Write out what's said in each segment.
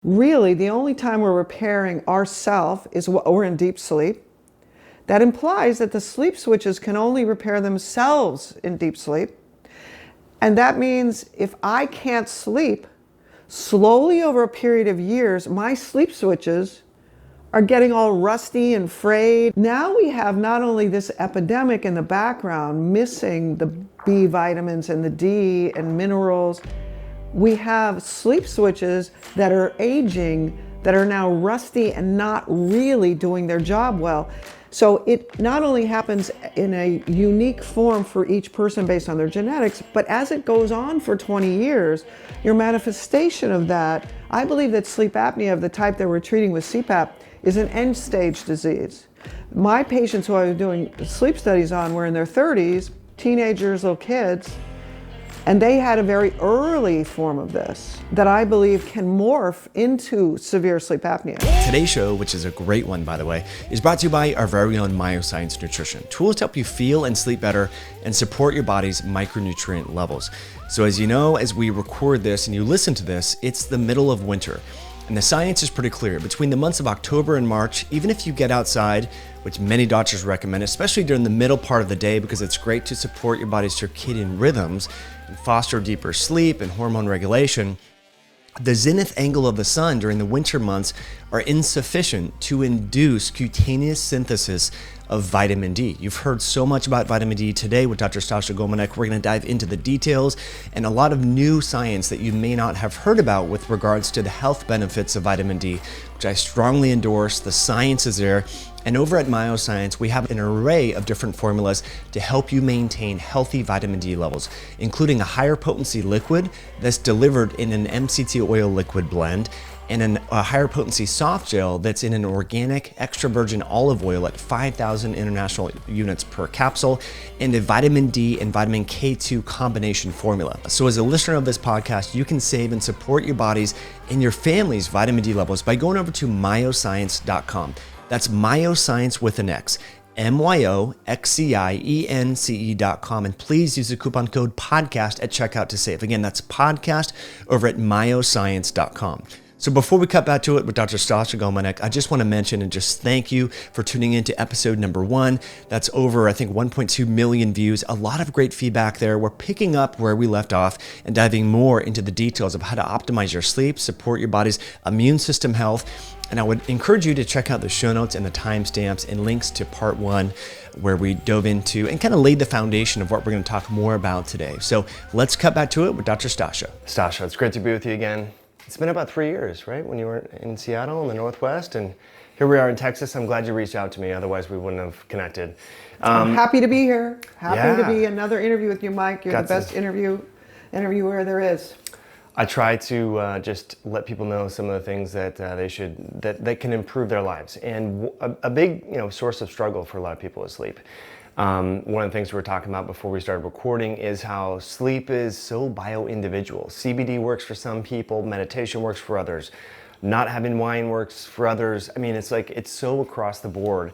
Really, the only time we're repairing ourself is when we're in deep sleep. That implies that the sleep switches can only repair themselves in deep sleep. And that means if I can't sleep, slowly over a period of years, my sleep switches are getting all rusty and frayed. Now we have not only this epidemic in the background, missing the B vitamins and the D and minerals, we have sleep switches that are aging, that are now rusty and not really doing their job well. So it not only happens in a unique form for each person based on their genetics, but as it goes on for 20 years, your manifestation of that, I believe that sleep apnea of the type that we're treating with c-pap is an end-stage disease. My patients who I was doing sleep studies on were in their 30s, teenagers, little kids, and they had a very early form of this that I believe can morph into severe sleep apnea. Today's show, which is a great one by the way, is brought to you by our very own Myoscience Nutrition. Tools to help you feel and sleep better and support your body's micronutrient levels. So as you know, as we record this and you listen to this, it's the middle of winter. And the science is pretty clear. Between the months of October and March, even if you get outside, which many doctors recommend, especially during the middle part of the day because it's great to support your body's circadian rhythms and foster deeper sleep and hormone regulation, the zenith angle of the sun during the winter months are insufficient to induce cutaneous synthesis of vitamin D. You've heard so much about vitamin D today with Dr. Stasha Gominak. We're going to dive into the details and a lot of new science that you may not have heard about with regards to the health benefits of vitamin D, which I strongly endorse. The science is there. And over at Myoscience, we have an array of different formulas to help you maintain healthy vitamin D levels, including a higher potency liquid that's delivered in an MCT oil liquid blend, and a higher potency soft gel that's in an organic extra virgin olive oil at 5,000 international units per capsule, and a vitamin D and vitamin K2 combination formula. So as a listener of this podcast, you can save and support your body's and your family's vitamin D levels by going over to myoscience.com. That's Myoscience with an X, MYOXCIENCE.com. And please use the coupon code podcast at checkout to save. Again, that's podcast over at myoscience.com. So before we cut back to it with Dr. Stasha Gominak, I just want to mention and just thank you for tuning in to episode number 1. That's over, I think, 1.2 million views. A lot of great feedback there. We're picking up where we left off and diving more into the details of how to optimize your sleep, support your body's immune system health. And I would encourage you to check out the show notes and the timestamps and links to part 1, where we dove into and kind of laid the foundation of what we're going to talk more about today. So let's cut back to it with Dr. Stasha. Stasha, it's great to be with you again. It's been about 3 years, right? When you were in Seattle in the Northwest, and here we are in Texas. I'm glad you reached out to me. Otherwise, we wouldn't have connected. I'm happy to be here. Happy to be another interview with you, Mike. You're the best interviewer there is. I try to just let people know some of the things that that can improve their lives. And a big source of struggle for a lot of people is sleep. One of the things we were talking about before we started recording is how sleep is so bio-individual. CBD works for some people, meditation works for others, not having wine works for others. I mean, it's like it's so across the board.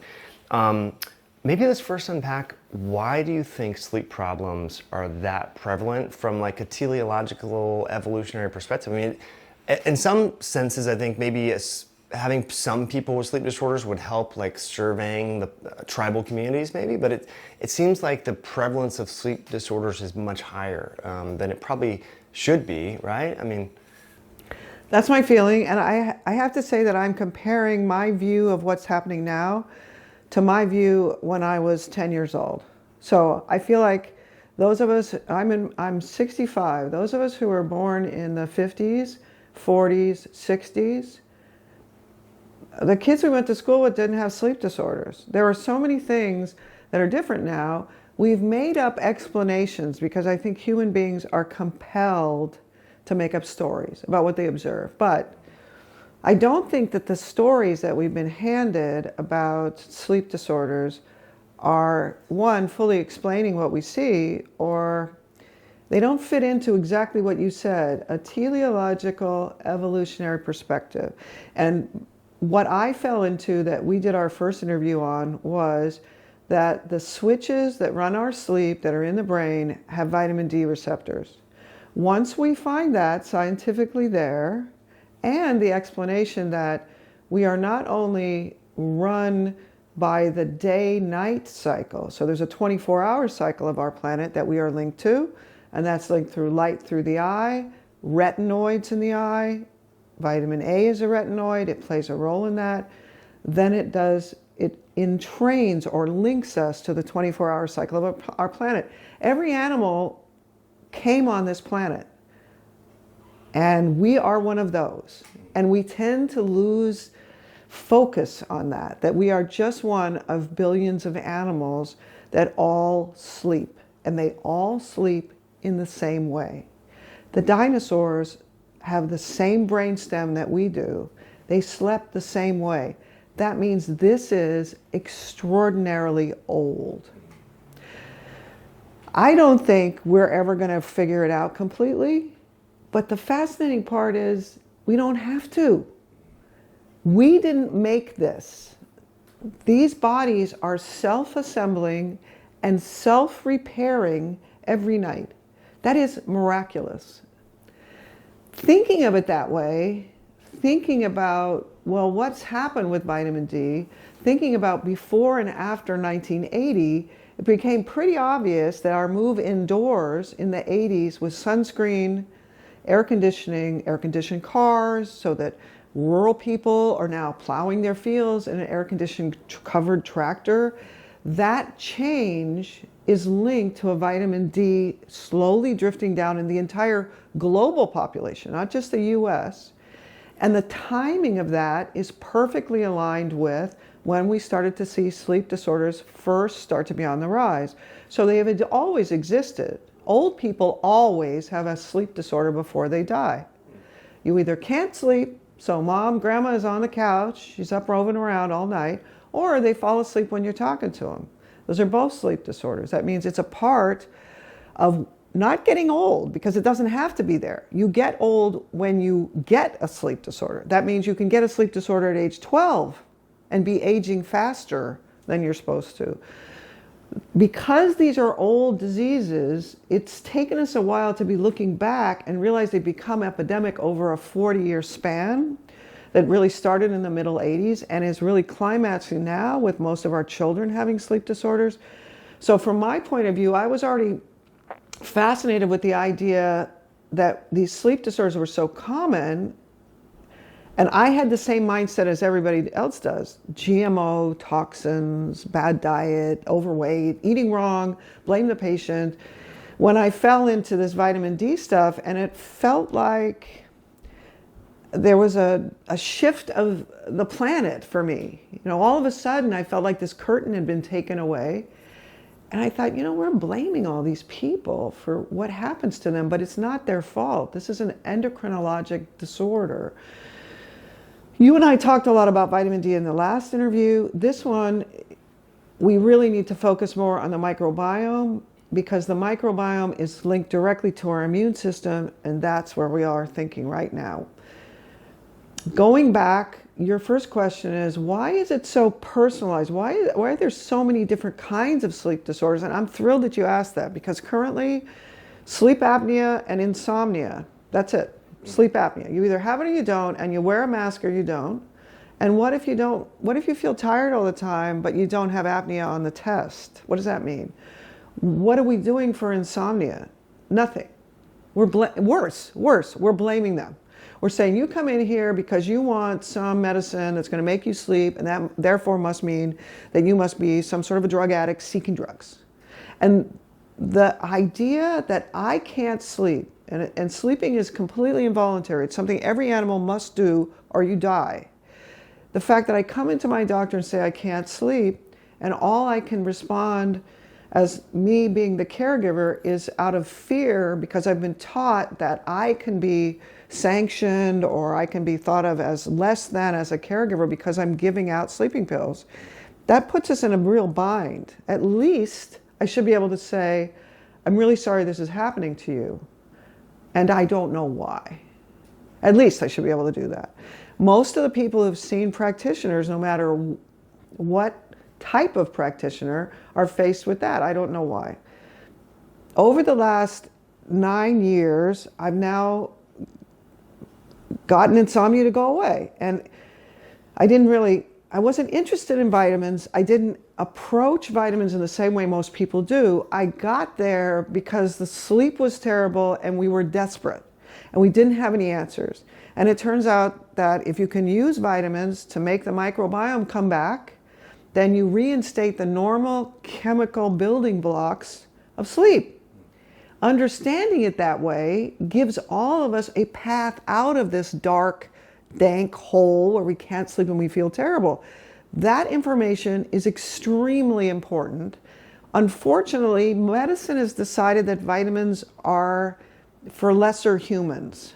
Maybe let's first unpack, why do you think sleep problems are that prevalent from like a teleological evolutionary perspective? I mean, in some senses, I think maybe having some people with sleep disorders would help, like surveying the tribal communities maybe, but it seems like the prevalence of sleep disorders is much higher than it probably should be, right? I mean, that's my feeling, and I have to say that I'm comparing my view of what's happening now to my view when I was 10 years old. So I feel like those of us, I'm 65, those of us who were born in the 50s, 40s, 60s, the kids we went to school with didn't have sleep disorders. There are so many things that are different now. We've made up explanations because I think human beings are compelled to make up stories about what they observe. But I don't think that the stories that we've been handed about sleep disorders are, one, fully explaining what we see, or they don't fit into exactly what you said, a teleological evolutionary perspective. And what I fell into that we did our first interview on was that the switches that run our sleep that are in the brain have vitamin D receptors. Once we find that scientifically there, and the explanation that we are not only run by the day-night cycle. So there's a 24-hour cycle of our planet that we are linked to, and that's linked through light through the eye, retinoids in the eye. Vitamin A is a retinoid, it plays a role in that. Then it entrains or links us to the 24-hour cycle of our planet. Every animal came on this planet, and we are one of those. And we tend to lose focus on that we are just one of billions of animals that all sleep, and they all sleep in the same way. The dinosaurs have the same brainstem that we do. They slept the same way. That means this is extraordinarily old. I don't think we're ever going to figure it out completely, but the fascinating part is we don't have to. We didn't make this. These bodies are self-assembling and self-repairing every night. That is miraculous. Thinking of it that way, thinking about, well, what's happened with vitamin D, thinking about before and after 1980, it became pretty obvious that our move indoors in the 80s with sunscreen, air conditioning, air-conditioned cars, so that rural people are now plowing their fields in an air-conditioned covered tractor. That change is linked to a vitamin D slowly drifting down in the entire global population, not just the US. And the timing of that is perfectly aligned with when we started to see sleep disorders first start to be on the rise. So they have always existed. Old people always have a sleep disorder before they die. You either can't sleep, so grandma is on the couch, she's up roving around all night, or they fall asleep when you're talking to them. Those are both sleep disorders. That means it's a part of not getting old, because it doesn't have to be there. You get old when you get a sleep disorder. That means you can get a sleep disorder at age 12 and be aging faster than you're supposed to. Because these are old diseases, it's taken us a while to be looking back and realize they become epidemic over a 40-year span that really started in the middle 80s and is really climaxing now with most of our children having sleep disorders. So from my point of view, I was already fascinated with the idea that these sleep disorders were so common, and I had the same mindset as everybody else does. GMO, toxins, bad diet, overweight, eating wrong, blame the patient. When I fell into this vitamin D stuff, and it felt like there was a shift of the planet for me. All of a sudden I felt like this curtain had been taken away. And I thought, we're blaming all these people for what happens to them, but it's not their fault. This is an endocrinologic disorder. You and I talked a lot about vitamin D in the last interview. This one, we really need to focus more on the microbiome, because the microbiome is linked directly to our immune system, and that's where we are thinking right now. Going back, your first question is, why is it so personalized? Why are there so many different kinds of sleep disorders? And I'm thrilled that you asked that, because currently sleep apnea and insomnia, that's it. Sleep apnea. You either have it or you don't, and you wear a mask or you don't. And what if you don't? What if you feel tired all the time, but you don't have apnea on the test? What does that mean? What are we doing for insomnia? Nothing. Worse, we're blaming them. We're saying, you come in here because you want some medicine that's going to make you sleep, and that therefore must mean that you must be some sort of a drug addict seeking drugs. And the idea that I can't sleep, and sleeping is completely involuntary. It's something every animal must do or you die. The fact that I come into my doctor and say I can't sleep, and all I can respond as me being the caregiver is out of fear, because I've been taught that I can be sanctioned or I can be thought of as less than as a caregiver because I'm giving out sleeping pills. That puts us in a real bind. At least I should be able to say, I'm really sorry this is happening to you, and I don't know why. At least I should be able to do that. Most of the people who've seen practitioners, no matter what type of practitioner, are faced with that. I don't know why. Over the last 9 years, I've now gotten insomnia to go away. And I wasn't interested in vitamins. I didn't approach vitamins in the same way most people do. I got there because the sleep was terrible and we were desperate and we didn't have any answers. And it turns out that if you can use vitamins to make the microbiome come back, then you reinstate the normal chemical building blocks of sleep. Understanding it that way gives all of us a path out of this dark, dank hole where we can't sleep and we feel terrible. That information is extremely important. Unfortunately, medicine has decided that vitamins are for lesser humans.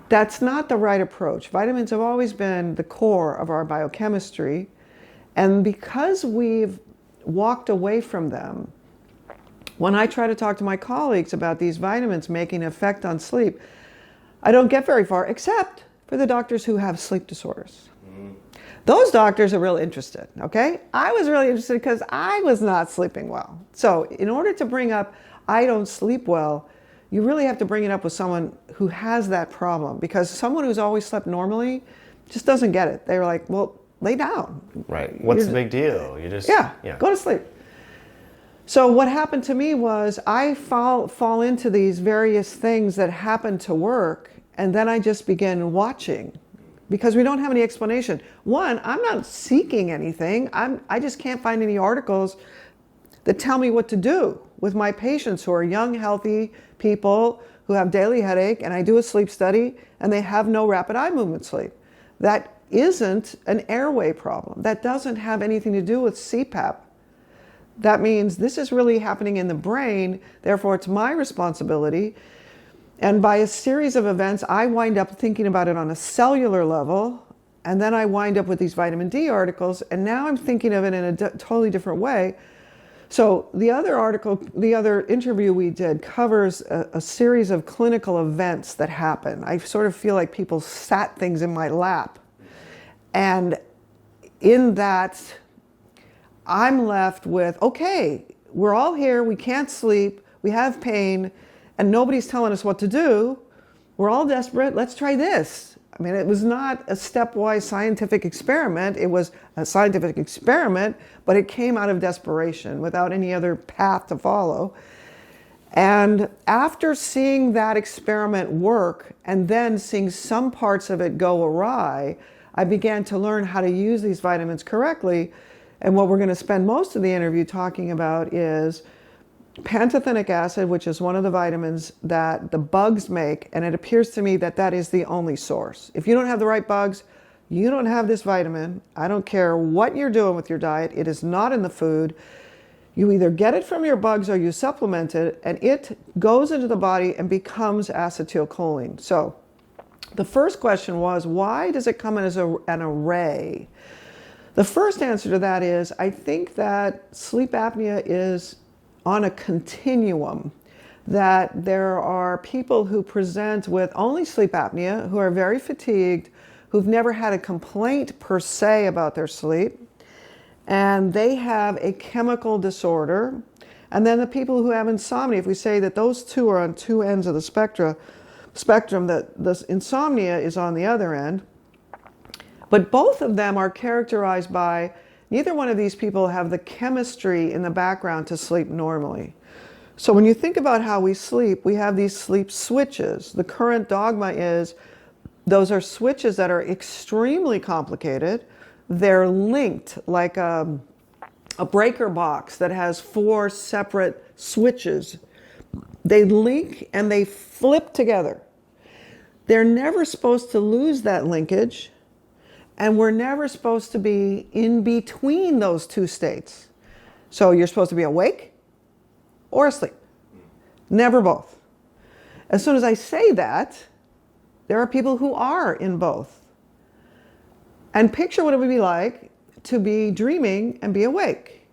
That's not the right approach. Vitamins have always been the core of our biochemistry, and because we've walked away from them, when I try to talk to my colleagues about these vitamins making an effect on sleep, I don't get very far, except for the doctors who have sleep disorders. Those doctors are really interested, okay? I was really interested because I was not sleeping well. So in order to bring up, I don't sleep well, you really have to bring it up with someone who has that problem, because someone who's always slept normally just doesn't get it. They're like, well, lay down. Right. What's the big deal? You just go to sleep. So what happened to me was I fall into these various things that happen to work, and then I just begin watching because we don't have any explanation. One, I'm not seeking anything. I just can't find any articles that tell me what to do with my patients who are young, healthy people who have daily headache, and I do a sleep study and they have no rapid eye movement sleep. That isn't an airway problem. That doesn't have anything to do with c-pap. That means this is really happening in the brain, therefore it's my responsibility. And by a series of events, I wind up thinking about it on a cellular level, and then I wind up with these vitamin D articles, and now I'm thinking of it in a totally different way. So the other interview we did covers a series of clinical events that happen. I sort of feel like people sat things in my lap. And in that, I'm left with, okay, we're all here, we can't sleep, we have pain, and nobody's telling us what to do. We're all desperate, let's try this. I mean, it was not a stepwise scientific experiment. It was a scientific experiment, but it came out of desperation without any other path to follow. And after seeing that experiment work and then seeing some parts of it go awry, I began to learn how to use these vitamins correctly. And what we're going to spend most of the interview talking about is Pantothenic acid, which is one of the vitamins that the bugs make, and it appears to me that that is the only source. If you don't have the right bugs, you don't have this vitamin. I don't care what you're doing with your diet. It is not in the food. You either get it from your bugs or you supplement it, and it goes into the body and becomes acetylcholine. So the first question was, why does it come in as an array? The first answer to that is, I think that sleep apnea is on a continuum, that there are people who present with only sleep apnea, who are very fatigued, who've never had a complaint per se about their sleep, and they have a chemical disorder. And then the people who have insomnia, if we say that those two are on two ends of the spectrum, that the insomnia is on the other end, but both of them are characterized by neither one of these people have the chemistry in the background to sleep normally. So when you think about how we sleep, we have these sleep switches. The current dogma is those are switches that are extremely complicated. They're linked like a breaker box that has 4 separate switches. They link and they flip together. They're never supposed to lose that linkage. And we're never supposed to be in between those two states. So you're supposed to be awake or asleep. Never both. As soon as I say that, there are people who are in both. And picture what it would be like to be dreaming and be awake.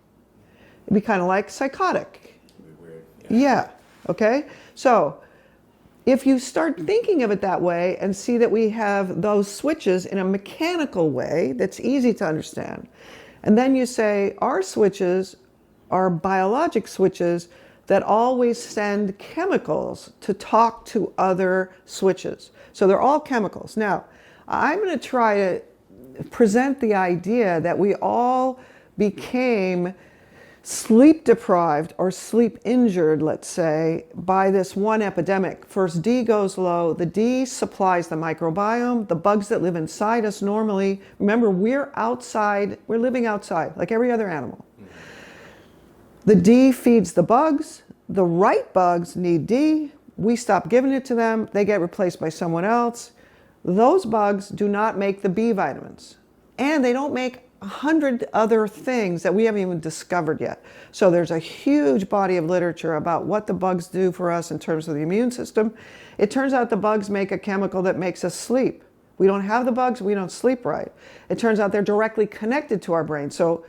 It'd be kind of like psychotic. It'd be weird. Yeah, okay? So if you start thinking of it that way and see that we have those switches in a mechanical way that's easy to understand, and then you say our switches are biologic switches that always send chemicals to talk to other switches. So they're all chemicals. Now, I'm going to try to present the idea that we all became sleep deprived or sleep injured, let's say, by this one epidemic. First, D goes low. The D supplies the microbiome, the bugs that live inside us normally. Remember, we're outside, we're living outside like every other animal. The D feeds the bugs. The right bugs need D. We stop giving it to them. They get replaced by someone else. Those bugs do not make the B vitamins. And they don't make 100 other things that we haven't even discovered yet. So there's a huge body of literature about what the bugs do for us in terms of the immune system. It turns out the bugs make a chemical that makes us sleep. We don't have the bugs, we don't sleep right. It turns out they're directly connected to our brain. So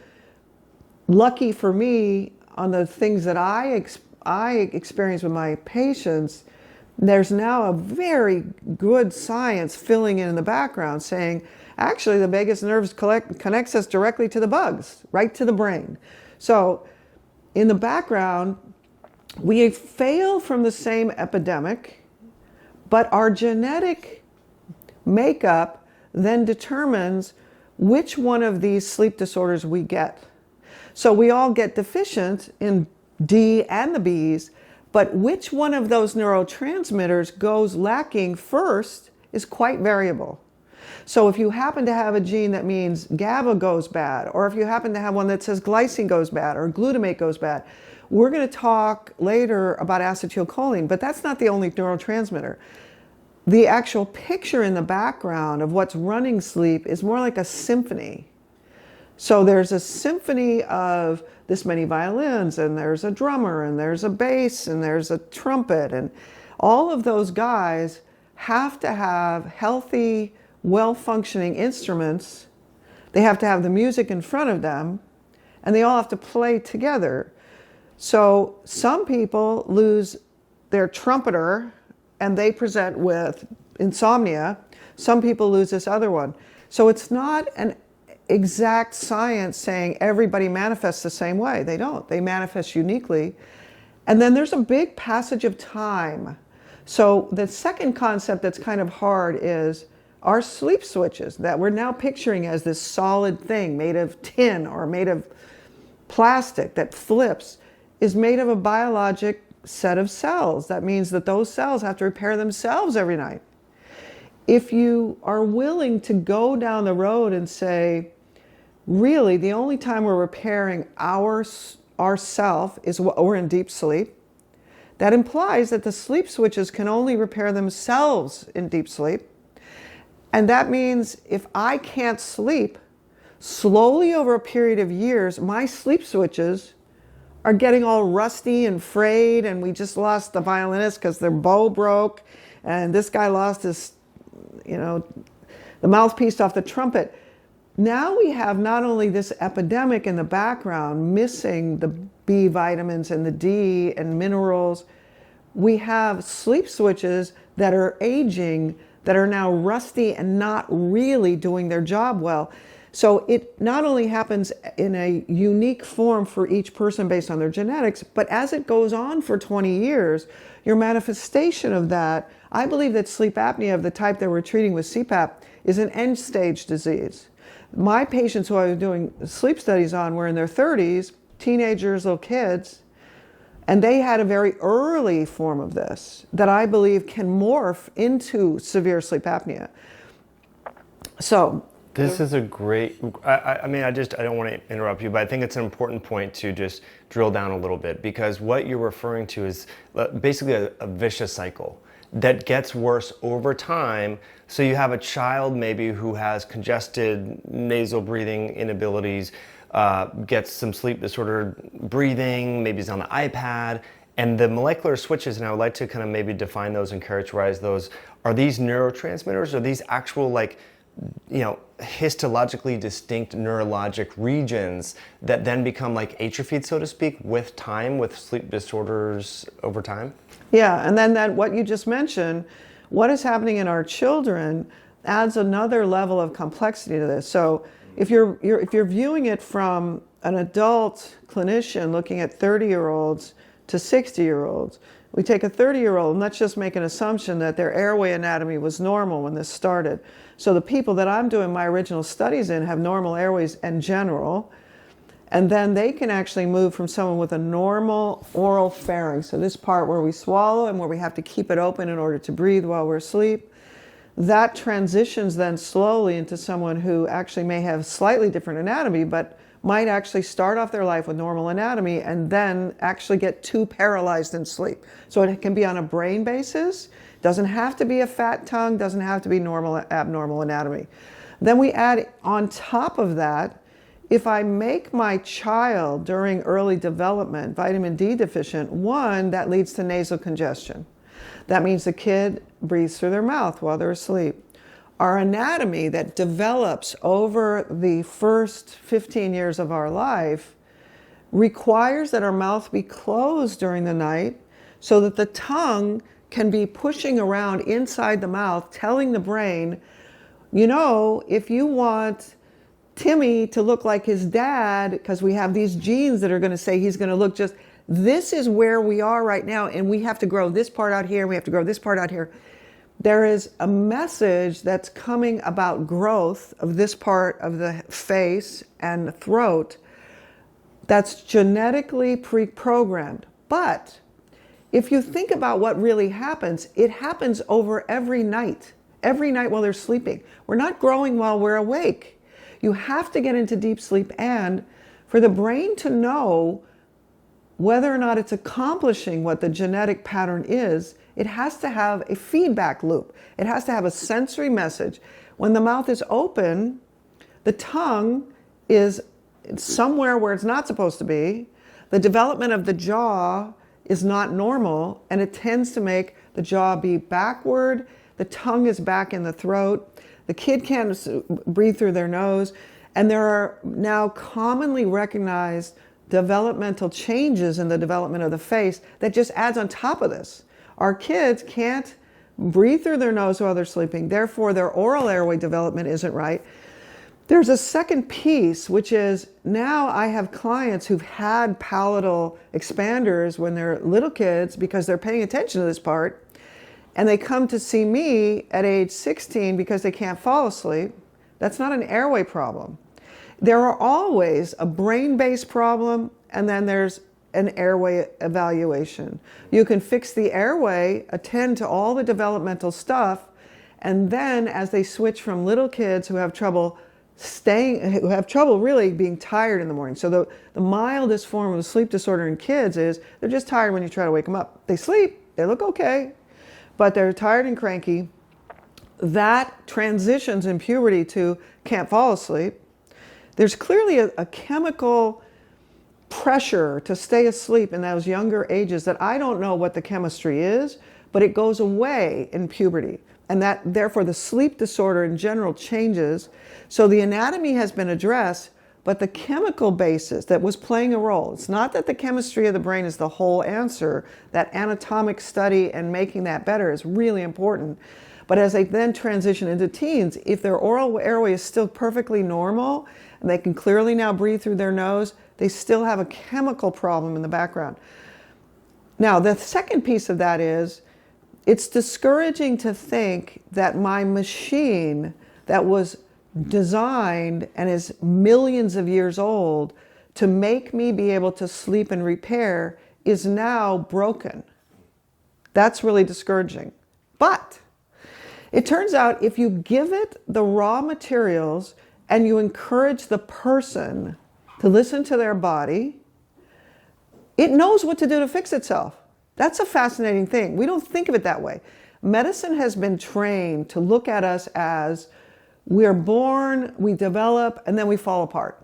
lucky for me, on the things that I experience with my patients, there's now a very good science filling in the background saying, actually, the vagus nerve connects us directly to the bugs, right to the brain. So in the background, we fail from the same epidemic, but our genetic makeup then determines which one of these sleep disorders we get. So we all get deficient in D and the Bs, but which one of those neurotransmitters goes lacking first is quite variable. So if you happen to have a gene that means GABA goes bad, or if you happen to have one that says glycine goes bad or glutamate goes bad, we're going to talk later about acetylcholine, but that's not the only neurotransmitter. The actual picture in the background of what's running sleep is more like a symphony. So there's a symphony of this many violins, and there's a drummer, and there's a bass, and there's a trumpet, and all of those guys have to have healthy, well-functioning instruments. They have to have the music in front of them, and they all have to play together. So some people lose their trumpeter and they present with insomnia. Some people lose this other one. So it's not an exact science saying everybody manifests the same way. They don't. They manifest uniquely. And then there's a big passage of time. So the second concept that's kind of hard is our sleep switches that we're now picturing as this solid thing made of tin or made of plastic that flips is made of a biologic set of cells. That means that those cells have to repair themselves every night. If you are willing to go down the road and say, really, the only time we're repairing ourself is when we're in deep sleep, that implies that the sleep switches can only repair themselves in deep sleep. And that means if I can't sleep, slowly over a period of years, my sleep switches are getting all rusty and frayed, and we just lost the violinist because their bow broke, and this guy lost his, the mouthpiece off the trumpet. Now we have not only this epidemic in the background, missing the B vitamins and the D and minerals, we have sleep switches that are aging, that are now rusty and not really doing their job well. So it not only happens in a unique form for each person based on their genetics, but as it goes on for 20 years, your manifestation of that, I believe that sleep apnea of the type that we're treating with c-pap is an end-stage disease. My patients who I was doing sleep studies on were in their 30s, teenagers, little kids, and they had a very early form of this that I believe can morph into severe sleep apnea. So this is a great, I don't want to interrupt you, but I think it's an important point to just drill down a little bit, because what you're referring to is basically a vicious cycle that gets worse over time. So you have a child maybe who has congested nasal breathing inabilities, gets some sleep disordered breathing, maybe is on the iPad, and the molecular switches, and I would like to kind of maybe define those and characterize those. Are these neurotransmitters? Are these actual histologically distinct neurologic regions that then become like atrophied, so to speak, with time, with sleep disorders over time? Yeah, and then that what you just mentioned, what is happening in our children adds another level of complexity to this. So if you're viewing it from an adult clinician looking at 30-year-olds to 60-year-olds. We take a 30-year-old, and let's just make an assumption that their airway anatomy was normal when this started. So the people that I'm doing my original studies in have normal airways in general, and then they can actually move from someone with a normal oral pharynx, so this part where we swallow and where we have to keep it open in order to breathe while we're asleep. That transitions then slowly into someone who actually may have slightly different anatomy, but might actually start off their life with normal anatomy and then actually get too paralyzed in sleep. So it can be on a brain basis, doesn't have to be a fat tongue, doesn't have to be normal, abnormal anatomy. Then we add on top of that, if I make my child during early development vitamin D deficient, one, that leads to nasal congestion. That means the kid breathes through their mouth while they're asleep. Our anatomy that develops over the first 15 years of our life requires that our mouth be closed during the night so that the tongue can be pushing around inside the mouth, telling the brain, you know, if you want Timmy to look like his dad, because we have these genes that are going to say he's going to look just, this is where we are right now, and we have to grow this part out here, we have to grow this part out here. There is a message that's coming about growth of this part of the face and the throat that's genetically pre-programmed. But if you think about what really happens, it happens over every night while they're sleeping. We're not growing while we're awake. You have to get into deep sleep, and for the brain to know whether or not it's accomplishing what the genetic pattern is, it has to have a feedback loop. It has to have a sensory message. When the mouth is open, the tongue is somewhere where it's not supposed to be. The development of the jaw is not normal, and it tends to make the jaw be backward. The tongue is back in the throat. The kid can't breathe through their nose. And there are now commonly recognized developmental changes in the development of the face that just adds on top of this. Our kids can't breathe through their nose while they're sleeping, therefore their oral airway development isn't right. There's a second piece, which is now I have clients who've had palatal expanders when they're little kids because they're paying attention to this part, and they come to see me at age 16 because they can't fall asleep. That's not an airway problem. There are always a brain-based problem, and then there's an airway evaluation. You can fix the airway, attend to all the developmental stuff, and then as they switch from little kids who have trouble really being tired in the morning. So the mildest form of sleep disorder in kids is they're just tired when you try to wake them up. They sleep, they look okay, but they're tired and cranky. That transitions in puberty to can't fall asleep. There's clearly a chemical pressure to stay asleep in those younger ages that I don't know what the chemistry is, but it goes away in puberty. And that therefore the sleep disorder in general changes. So the anatomy has been addressed, but the chemical basis that was playing a role, it's not that the chemistry of the brain is the whole answer. That anatomic study and making that better is really important. But as they then transition into teens, if their oral airway is still perfectly normal and they can clearly now breathe through their nose, they still have a chemical problem in the background. Now, the second piece of that is, it's discouraging to think that my machine that was designed and is millions of years old to make me be able to sleep and repair is now broken. That's really discouraging. But it turns out if you give it the raw materials and you encourage the person to listen to their body, it knows what to do to fix itself. That's a fascinating thing. We don't think of it that way. Medicine has been trained to look at us as we're born, we develop, and then we fall apart.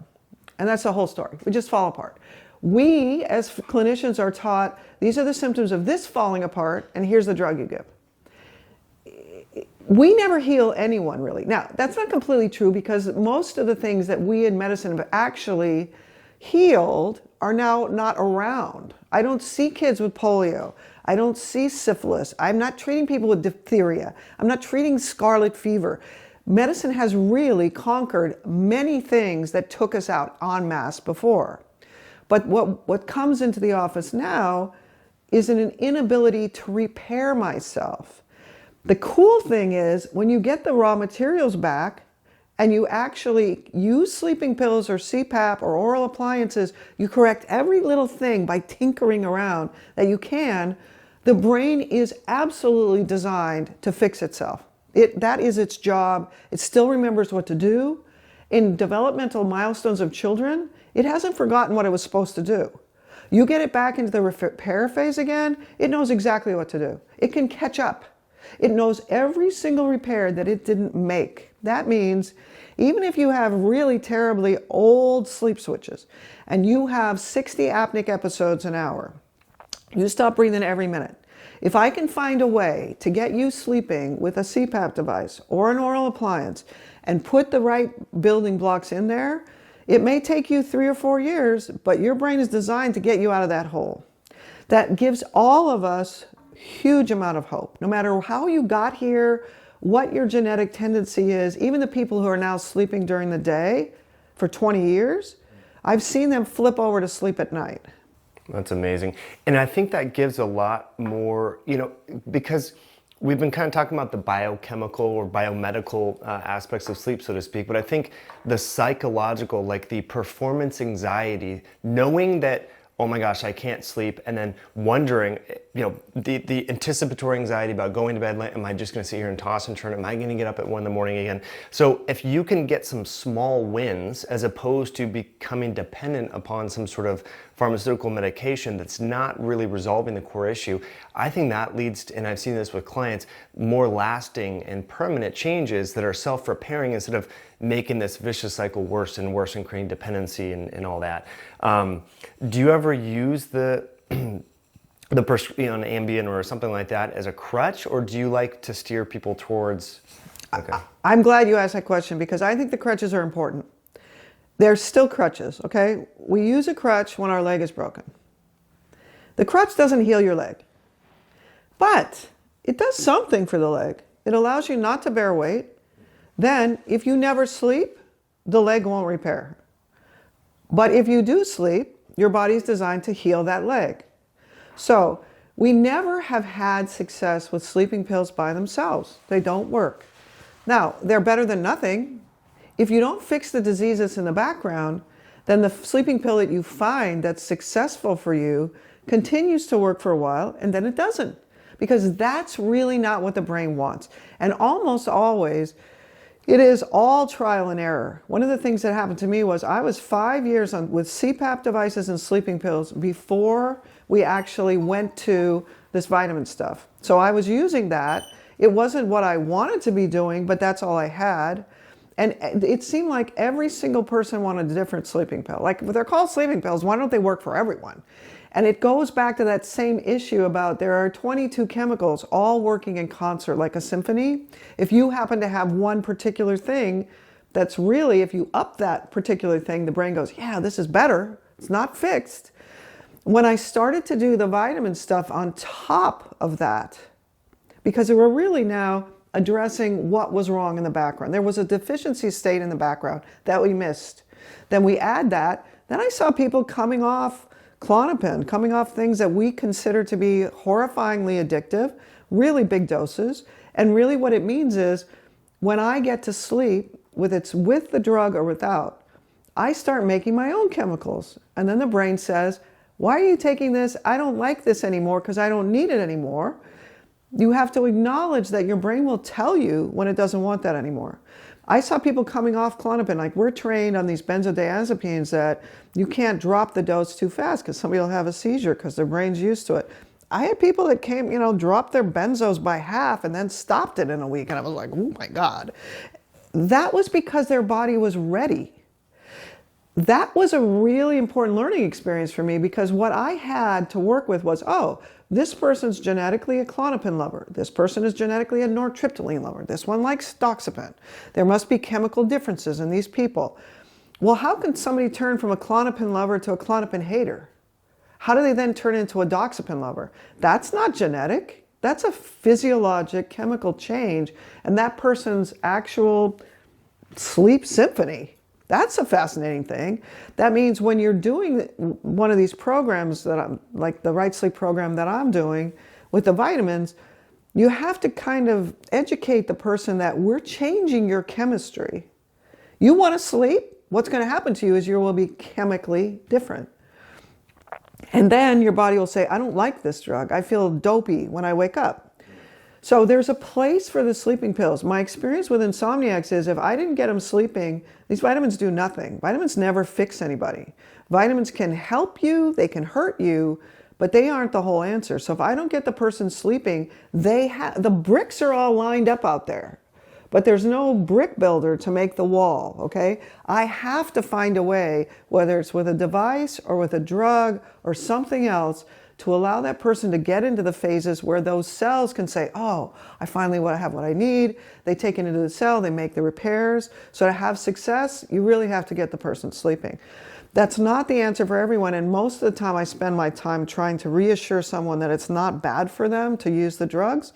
And that's the whole story. We just fall apart. We, as clinicians, are taught these are the symptoms of this falling apart, and here's the drug you give. We never heal anyone, really. Now, that's not completely true because most of the things that we in medicine have actually healed are now not around. I don't see kids with polio. I don't see syphilis. I'm not treating people with diphtheria. I'm not treating scarlet fever. Medicine has really conquered many things that took us out en masse before. But what comes into the office now, is an inability to repair myself. The cool thing is when you get the raw materials back and you actually use sleeping pills or c-pap or oral appliances, you correct every little thing by tinkering around that you can. The brain is absolutely designed to fix itself. That is its job. It still remembers what to do. In developmental milestones of children, it hasn't forgotten what it was supposed to do. You get it back into the repair phase again, it knows exactly what to do. It can catch up. It knows every single repair that it didn't make. That means even if you have really terribly old sleep switches and you have 60 apneic episodes an hour, you stop breathing every minute. If I can find a way to get you sleeping with a c-pap device or an oral appliance and put the right building blocks in there, it may take you 3 or 4 years, but your brain is designed to get you out of that hole. That gives all of us huge amount of hope. No matter how you got here, what your genetic tendency is, even the people who are now sleeping during the day for 20 years, I've seen them flip over to sleep at night. That's amazing. And I think that gives a lot more, because we've been kind of talking about the biochemical or biomedical aspects of sleep, so to speak, but I think the psychological, like the performance anxiety, knowing that, oh my gosh, I can't sleep, and then wondering, the anticipatory anxiety about going to bed, am I just going to sit here and toss and turn? Am I going to get up at 1 a.m. again? So if you can get some small wins as opposed to becoming dependent upon some sort of pharmaceutical medication that's not really resolving the core issue, I think that leads to, and I've seen this with clients, more lasting and permanent changes that are self-repairing instead of making this vicious cycle worse and worse and creating dependency and all that. Do you ever use the an Ambien or something like that as a crutch, or do you like to steer people towards? Okay. I'm glad you asked that question because I think the crutches are important. They're still crutches, okay? We use a crutch when our leg is broken. The crutch doesn't heal your leg, but it does something for the leg. It allows you not to bear weight. Then, if you never sleep, the leg won't repair. But if you do sleep, your body's designed to heal that leg. So, we never have had success with sleeping pills by themselves. They don't work. Now, they're better than nothing. If you don't fix the disease that's in the background, then the sleeping pill that you find that's successful for you continues to work for a while, and then it doesn't. Because that's really not what the brain wants. And almost always, it is all trial and error. One of the things that happened to me was I was 5 years with c-pap devices and sleeping pills before we actually went to this vitamin stuff. So I was using that. It wasn't what I wanted to be doing, but that's all I had. And it seemed like every single person wanted a different sleeping pill. Like, they're called sleeping pills, why don't they work for everyone? And it goes back to that same issue about there are 22 chemicals all working in concert like a symphony. If you happen to have one particular thing that's really, if you up that particular thing, the brain goes, yeah, this is better. It's not fixed. When I started to do the vitamin stuff on top of that, because we were really now addressing what was wrong in the background. There was a deficiency state in the background that we missed. Then we add that. Then I saw people coming off Klonopin, coming off things that we consider to be horrifyingly addictive, really big doses. And really what it means is when I get to sleep, whether it's with the drug or without, I start making my own chemicals. And then the brain says, why are you taking this? I don't like this anymore because I don't need it anymore. You have to acknowledge that your brain will tell you when it doesn't want that anymore. I saw people coming off Klonopin, like we're trained on these benzodiazepines that you can't drop the dose too fast because somebody will have a seizure because their brain's used to it. I had people that came, dropped their benzos by half and then stopped it in a week. And I was like, oh my God. That was because their body was ready. That was a really important learning experience for me because what I had to work with was, this person's genetically a Klonopin lover. This person is genetically a nortriptyline lover. This one likes doxepin. There must be chemical differences in these people. Well, how can somebody turn from a Klonopin lover to a Klonopin hater? How do they then turn into a doxepin lover? That's not genetic. That's a physiologic chemical change. And that person's actual sleep symphony That's a fascinating thing. That means when you're doing one of these programs that I'm, like the Right Sleep program that I'm doing with the vitamins, you have to kind of educate the person that we're changing your chemistry. You want to sleep? What's going to happen to you is you will be chemically different. And then your body will say, I don't like this drug. I feel dopey when I wake up. So there's a place for the sleeping pills. My experience with insomniacs is if I didn't get them sleeping, these vitamins do nothing. Vitamins never fix anybody. Vitamins can help you, they can hurt you, but they aren't the whole answer. So if I don't get the person sleeping, the bricks are all lined up out there, but there's no brick builder to make the wall, okay? I have to find a way, whether it's with a device or with a drug or something else, to allow that person to get into the phases where those cells can say, oh, I finally have what I need. They take it into the cell, they make the repairs. So to have success, you really have to get the person sleeping. That's not the answer for everyone, and most of the time I spend my time trying to reassure someone that it's not bad for them to use the drugs.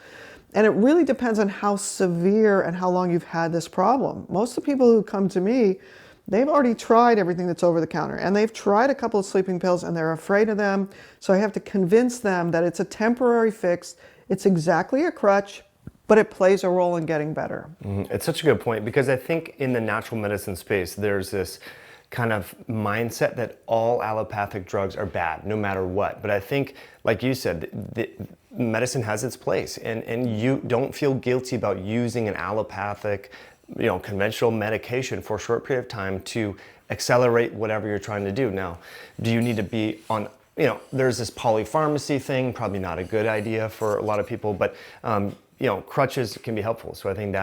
And it really depends on how severe and how long you've had this problem. Most of the people who come to me, they've already tried everything that's over the counter, and they've tried a couple of sleeping pills and they're afraid of them. So I have to convince them that it's a temporary fix. It's exactly a crutch, but it plays a role in getting better. It's such a good point, because I think in the natural medicine space, there's this kind of mindset that all allopathic drugs are bad, no matter what. But I think, like you said, medicine has its place, and you don't feel guilty about using an allopathic, conventional medication for a short period of time to accelerate whatever you're trying to do. Now, do you need to be on, there's this polypharmacy thing, probably not a good idea for a lot of people, but, crutches can be helpful. So I think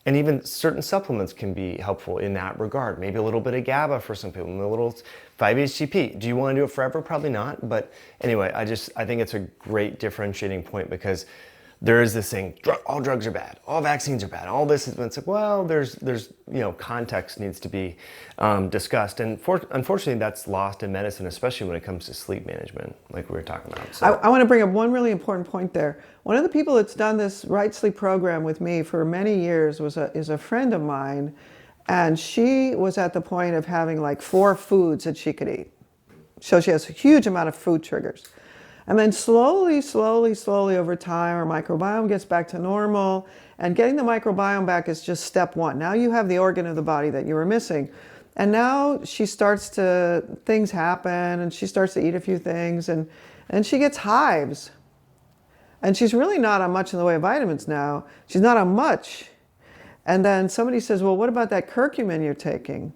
and even certain supplements can be helpful in that regard. Maybe a little bit of GABA for some people, a little 5-HTP. Do you want to do it forever? Probably not. But anyway, I think it's a great differentiating point, because there is this thing, all drugs are bad, all vaccines are bad, all this is, it's like, well, there's context needs to be discussed. And unfortunately, that's lost in medicine, especially when it comes to sleep management, like we were talking about. So. I want to bring up one really important point there. One of the people that's done this Right Sleep program with me for many years is a friend of mine, and she was at the point of having like 4 foods that she could eat. So she has a huge amount of food triggers. And then slowly over time, our microbiome gets back to normal, and getting the microbiome back is just step one. Now you have the organ of the body that you were missing. And now things happen, and she starts to eat a few things, and she gets hives. And she's really not on much in the way of vitamins now. She's not on much. And then somebody says, well, what about that curcumin you're taking?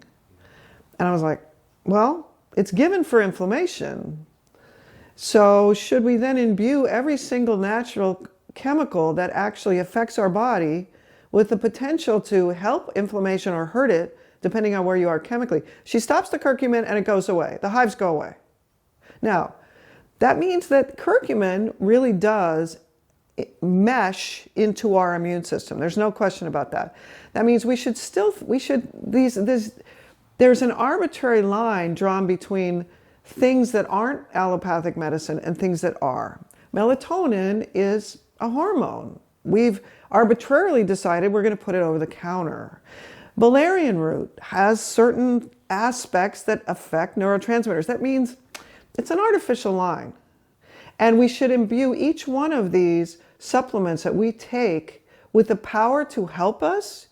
And I was like, well, it's given for inflammation. So should we then imbue every single natural chemical that actually affects our body with the potential to help inflammation or hurt it, depending on where you are chemically? She stops the curcumin and it goes away. The hives go away. Now, that means that curcumin really does mesh into our immune system. There's no question about that. That means there's an arbitrary line drawn between things that aren't allopathic medicine and things that are. Melatonin is a hormone. We've arbitrarily decided we're going to put it over the counter. Valerian root has certain aspects that affect neurotransmitters. That means it's an artificial line. And we should imbue each one of these supplements that we take with the power to help us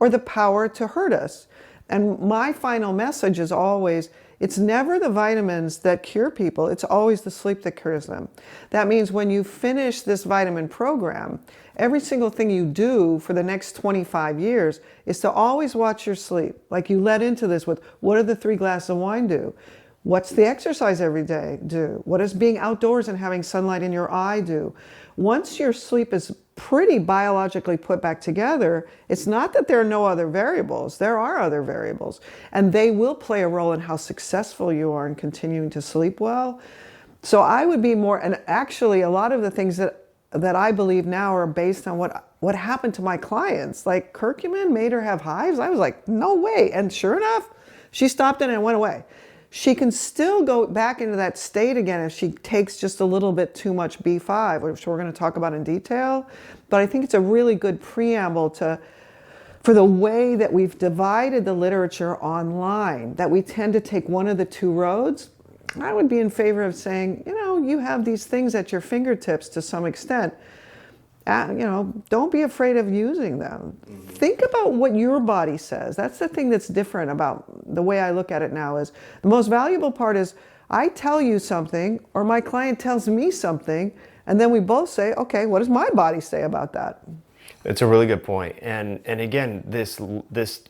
or the power to hurt us. And my final message is always, it's never the vitamins that cure people, it's always the sleep that cures them. That means when you finish this vitamin program, every single thing you do for the next 25 years is to always watch your sleep. Like you led into this with, what do the 3 glasses of wine do? What's the exercise every day do? What does being outdoors and having sunlight in your eye do? Once your sleep is pretty biologically put back together, it's not that there are no other variables. There are other variables, and they will play a role in how successful you are in continuing to sleep well. So I would be more, and actually a lot of the things that I believe now are based on what happened to my clients. Like curcumin made her have hives. I was like, no way. And sure enough, she stopped it and it went away. She can still go back into that state again if she takes just a little bit too much B5, which we're going to talk about in detail. But I think it's a really good preamble to for the way that we've divided the literature online, that we tend to take one of the two roads, I would be in favor of saying, you have these things at your fingertips to some extent. Don't be afraid of using them. Think about what your body says. That's the thing that's different about the way I look at it now. Is the most valuable part is I tell you something, or my client tells me something, and then we both say, okay, what does my body say about that? It's a really good point. And again, this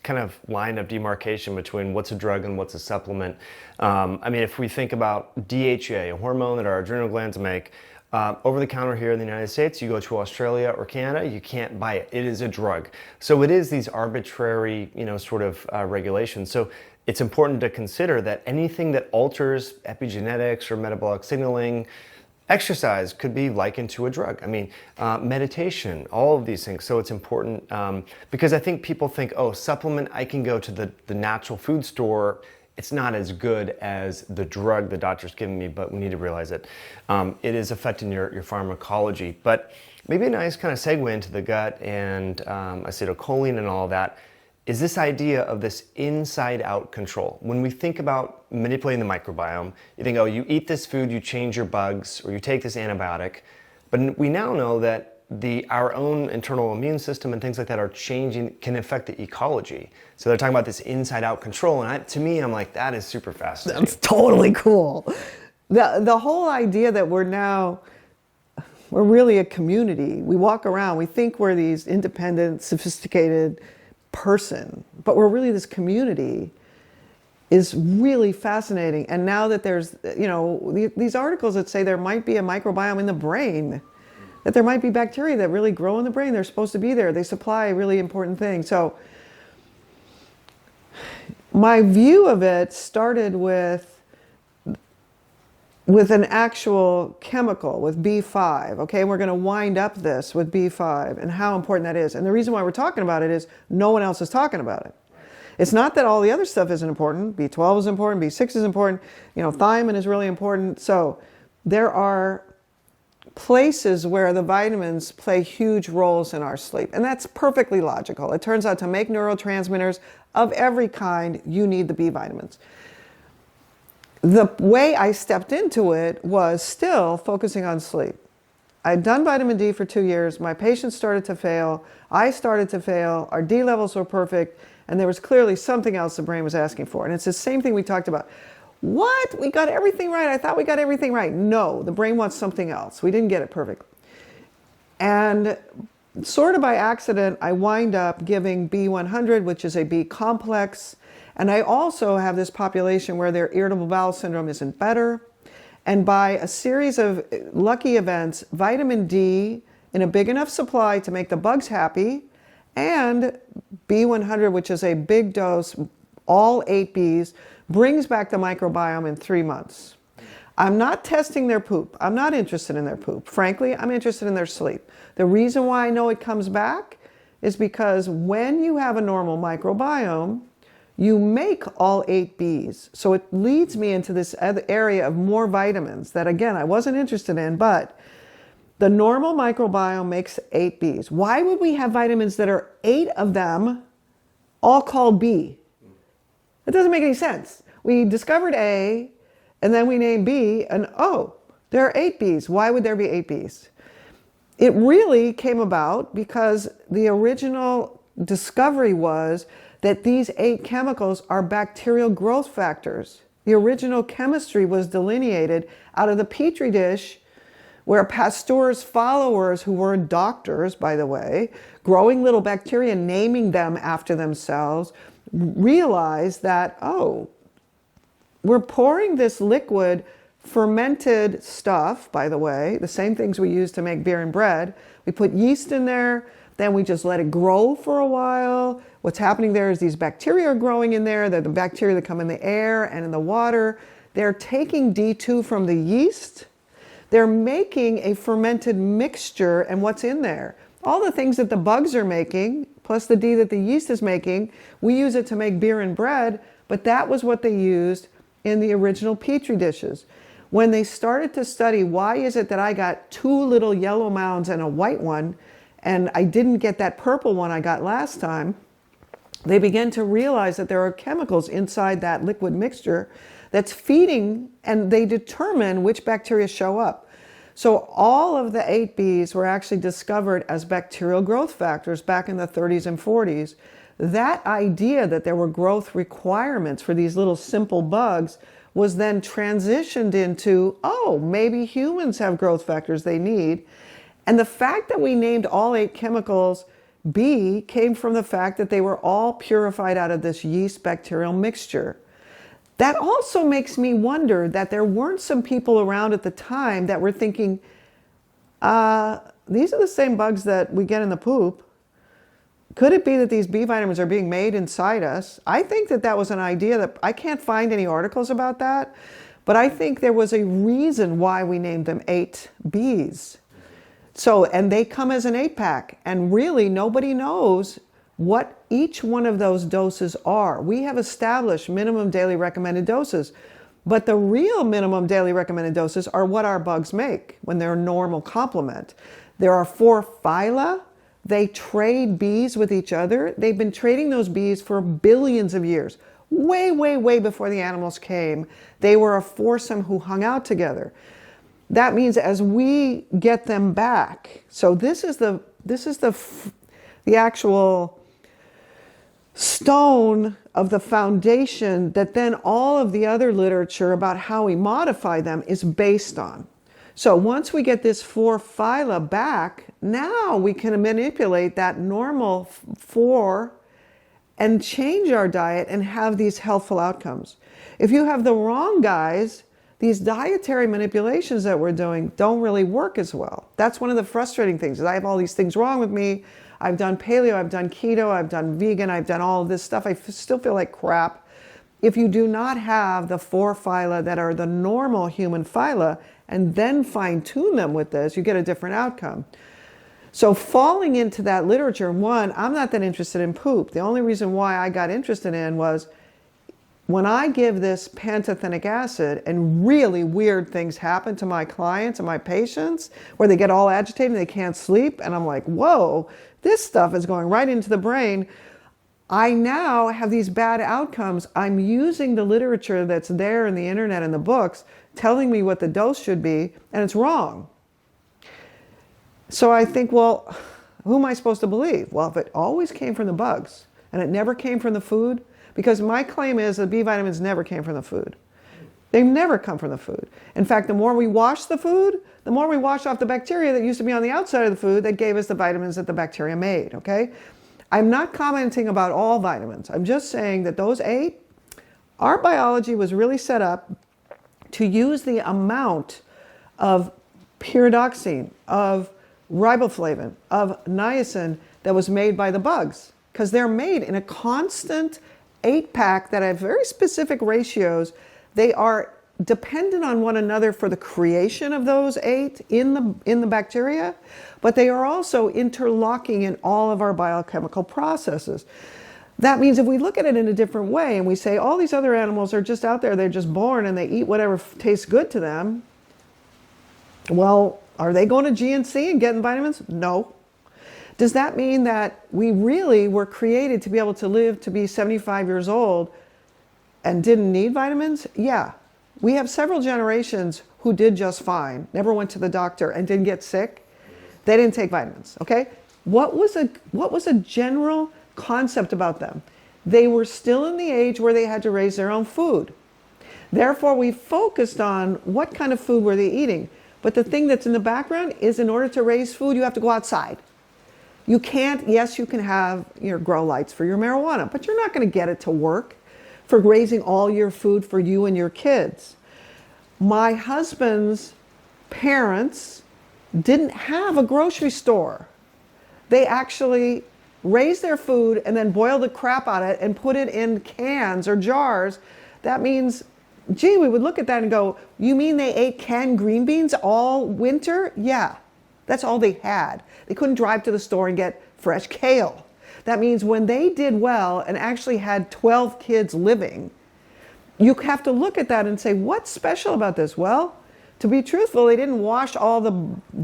kind of line of demarcation between what's a drug and what's a supplement. If we think about DHEA, a hormone that our adrenal glands make, over the counter here in the United States, you go to Australia or Canada, you can't buy it. It is a drug. So it is these arbitrary, regulations. So it's important to consider that anything that alters epigenetics or metabolic signaling, exercise could be likened to a drug. Meditation, all of these things. So it's important because I think people think, supplement, I can go to the natural food store. It's not as good as the drug the doctor's giving me, but we need to realize that it is affecting your pharmacology. But maybe a nice kind of segue into the gut and acetylcholine and all of that is this idea of this inside-out control. When we think about manipulating the microbiome, you think, you eat this food, you change your bugs, or you take this antibiotic. But we now know that our own internal immune system and things like that are changing, can affect the ecology. So they're talking about this inside-out control, and to me, I'm like, that is super fascinating. That's totally cool. The whole idea that we're really a community. We walk around, we think we're these independent, sophisticated person, but we're really this community is really fascinating. And now that there's, these articles that say there might be a microbiome in the brain, that there might be bacteria that really grow in the brain. They're supposed to be there. They supply really important things. So my view of it started with an actual chemical, with B5. Okay, we're going to wind up this with B5 and how important that is. And the reason why we're talking about it is no one else is talking about it. It's not that all the other stuff isn't important. B12 is important, B6 is important, thiamine is really important. So there are places where the vitamins play huge roles in our sleep. And that's perfectly logical. It turns out to make neurotransmitters of every kind, you need the B vitamins. The way I stepped into it was still focusing on sleep. I'd done vitamin D for 2 years. My patients started to fail. I started to fail. Our D levels were perfect. And there was clearly something else the brain was asking for. And it's the same thing we talked about. What? We got everything right. I thought we got everything right. No, the brain wants something else. We didn't get it perfect. And sort of by accident, I wind up giving B100, which is a B complex. And I also have this population where their irritable bowel syndrome isn't better. And by a series of lucky events, vitamin D in a big enough supply to make the bugs happy, and B100, which is a big dose, all 8 Bs, brings back the microbiome in 3 months. I'm not testing their poop. I'm not interested in their poop. Frankly, I'm interested in their sleep. The reason why I know it comes back is because when you have a normal microbiome, you make all 8 Bs. So it leads me into this other area of more vitamins that, again, I wasn't interested in, but the normal microbiome makes 8 Bs. Why would we have vitamins that are 8 of them all called B? It doesn't make any sense. We discovered A, and then we named B, and there are 8 Bs. Why would there be 8 Bs? It really came about because the original discovery was that these 8 chemicals are bacterial growth factors. The original chemistry was delineated out of the petri dish where Pasteur's followers, who were doctors, by the way, growing little bacteria, naming them after themselves, realized that, we're pouring this liquid fermented stuff, by the way, the same things we use to make beer and bread. We put yeast in there, then we just let it grow for a while. What's happening there is these bacteria are growing in there. They're the bacteria that come in the air and in the water. They're taking D2 from the yeast. They're making a fermented mixture, and what's in there? All the things that the bugs are making, plus the D that the yeast is making, we use it to make beer and bread, but that was what they used in the original petri dishes. When they started to study, why is it that I got 2 little yellow mounds and a white one, and I didn't get that purple one I got last time, they begin to realize that there are chemicals inside that liquid mixture that's feeding, and they determine which bacteria show up. So all of the 8 Bs were actually discovered as bacterial growth factors back in the 30s and 40s. That idea that there were growth requirements for these little simple bugs was then transitioned into, oh, maybe humans have growth factors they need. And the fact that we named all 8 chemicals B came from the fact that they were all purified out of this yeast bacterial mixture. That also makes me wonder that there weren't some people around at the time that were thinking, these are the same bugs that we get in the poop. Could it be that these B vitamins are being made inside us? I think that that was an idea that I can't find any articles about that, but I think there was a reason why we named them 8 Bs. So, and they come as an 8-pack, and really nobody knows what each one of those doses are. We have established minimum daily recommended doses, but the real minimum daily recommended doses are what our bugs make when they're a normal complement. There are 4 phyla. They trade bees with each other. They've been trading those bees for billions of years. Way, way, way before the animals came, they were a foursome who hung out together. That means as we get them back, so this is the actual stone of the foundation that then all of the other literature about how we modify them is based on. So once we get this 4 phyla back, now we can manipulate that normal 4 and change our diet and have these healthful outcomes. If you have the wrong guys, these dietary manipulations that we're doing don't really work as well. That's one of the frustrating things, is I have all these things wrong with me. I've done paleo, I've done keto, I've done vegan, I've done all of this stuff. I still feel like crap. If you do not have the 4 phyla that are the normal human phyla and then fine tune them with this, you get a different outcome. So falling into that literature, one, I'm not that interested in poop. The only reason why I got interested in was when I give this pantothenic acid and really weird things happen to my clients and my patients where they get all agitated and they can't sleep, and I'm like, whoa, this stuff is going right into the brain. I now have these bad outcomes. I'm using the literature that's there in the internet and the books telling me what the dose should be, and it's wrong. So I think, well, who am I supposed to believe? Well, if it always came from the bugs and it never came from the food, because my claim is that B vitamins never came from the food. They never come from the food. In fact, the more we wash the food, the more we wash off the bacteria that used to be on the outside of the food that gave us the vitamins that the bacteria made, okay? I'm not commenting about all vitamins. I'm just saying that those 8, our biology was really set up to use the amount of pyridoxine, of riboflavin, of niacin that was made by the bugs, because they're made in a constant 8-pack that have very specific ratios. They are dependent on one another for the creation of those 8 in the bacteria, but they are also interlocking in all of our biochemical processes. That means if we look at it in a different way and we say all these other animals are just out there, they're just born and they eat whatever tastes good to them, well, are they going to GNC and getting vitamins? No. Does that mean that we really were created to be able to live to be 75 years old and didn't need vitamins? Yeah. We have several generations who did just fine, never went to the doctor and didn't get sick. They didn't take vitamins, okay? What was a general concept about them? They were still in the age where they had to raise their own food. Therefore, we focused on what kind of food were they eating. But the thing that's in the background is, in order to raise food, you have to go outside. You can't, yes, you can have your grow lights for your marijuana, but you're not going to get it to work for raising all your food for you and your kids. My husband's parents didn't have a grocery store. They actually raised their food and then boiled the crap out of it and put it in cans or jars. That means, gee, we would look at that and go, you mean they ate canned green beans all winter? Yeah, that's all they had. They couldn't drive to the store and get fresh kale. That means when they did well and actually had 12 kids living, you have to look at that and say, what's special about this? Well, to be truthful, they didn't wash all the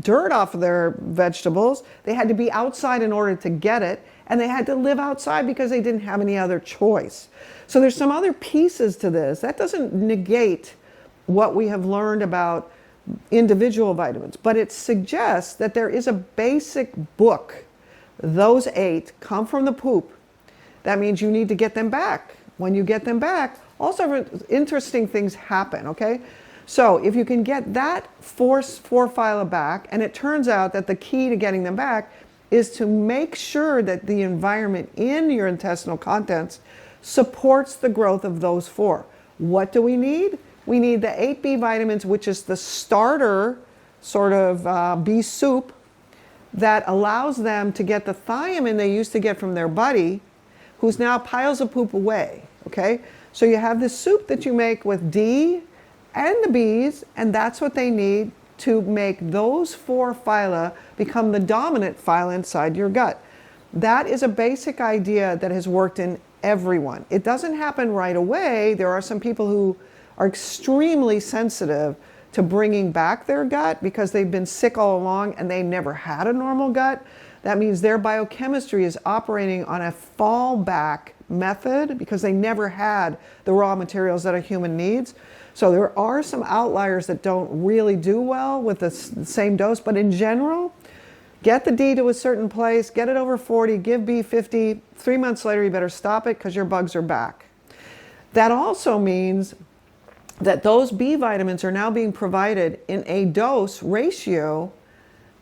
dirt off of their vegetables. They had to be outside in order to get it. and they had to live outside because they didn't have any other choice. So there's some other pieces to this. That doesn't negate what we have learned about individual vitamins, but it suggests that there is a basic book. Those 8 come from the poop. That means you need to get them back. When you get them back, also interesting things happen, okay? So if you can get that 4 phyla back, and it turns out that the key to getting them back is to make sure that the environment in your intestinal contents supports the growth of those 4. What do we need? We need the 8 B vitamins, which is the starter sort of B soup that allows them to get the thiamine they used to get from their buddy, who's now piles of poop away, okay? So you have this soup that you make with D and the Bs, and that's what they need to make those 4 phyla become the dominant phyla inside your gut. That is a basic idea that has worked in everyone. It doesn't happen right away. There are some people who are extremely sensitive to bringing back their gut because they've been sick all along and they never had a normal gut. That means their biochemistry is operating on a fallback method because they never had the raw materials that a human needs. So there are some outliers that don't really do well with the same dose, but in general, get the D to a certain place, get it over 40, give B 50, 3 months later you better stop it because your bugs are back. That also means that those B vitamins are now being provided in a dose ratio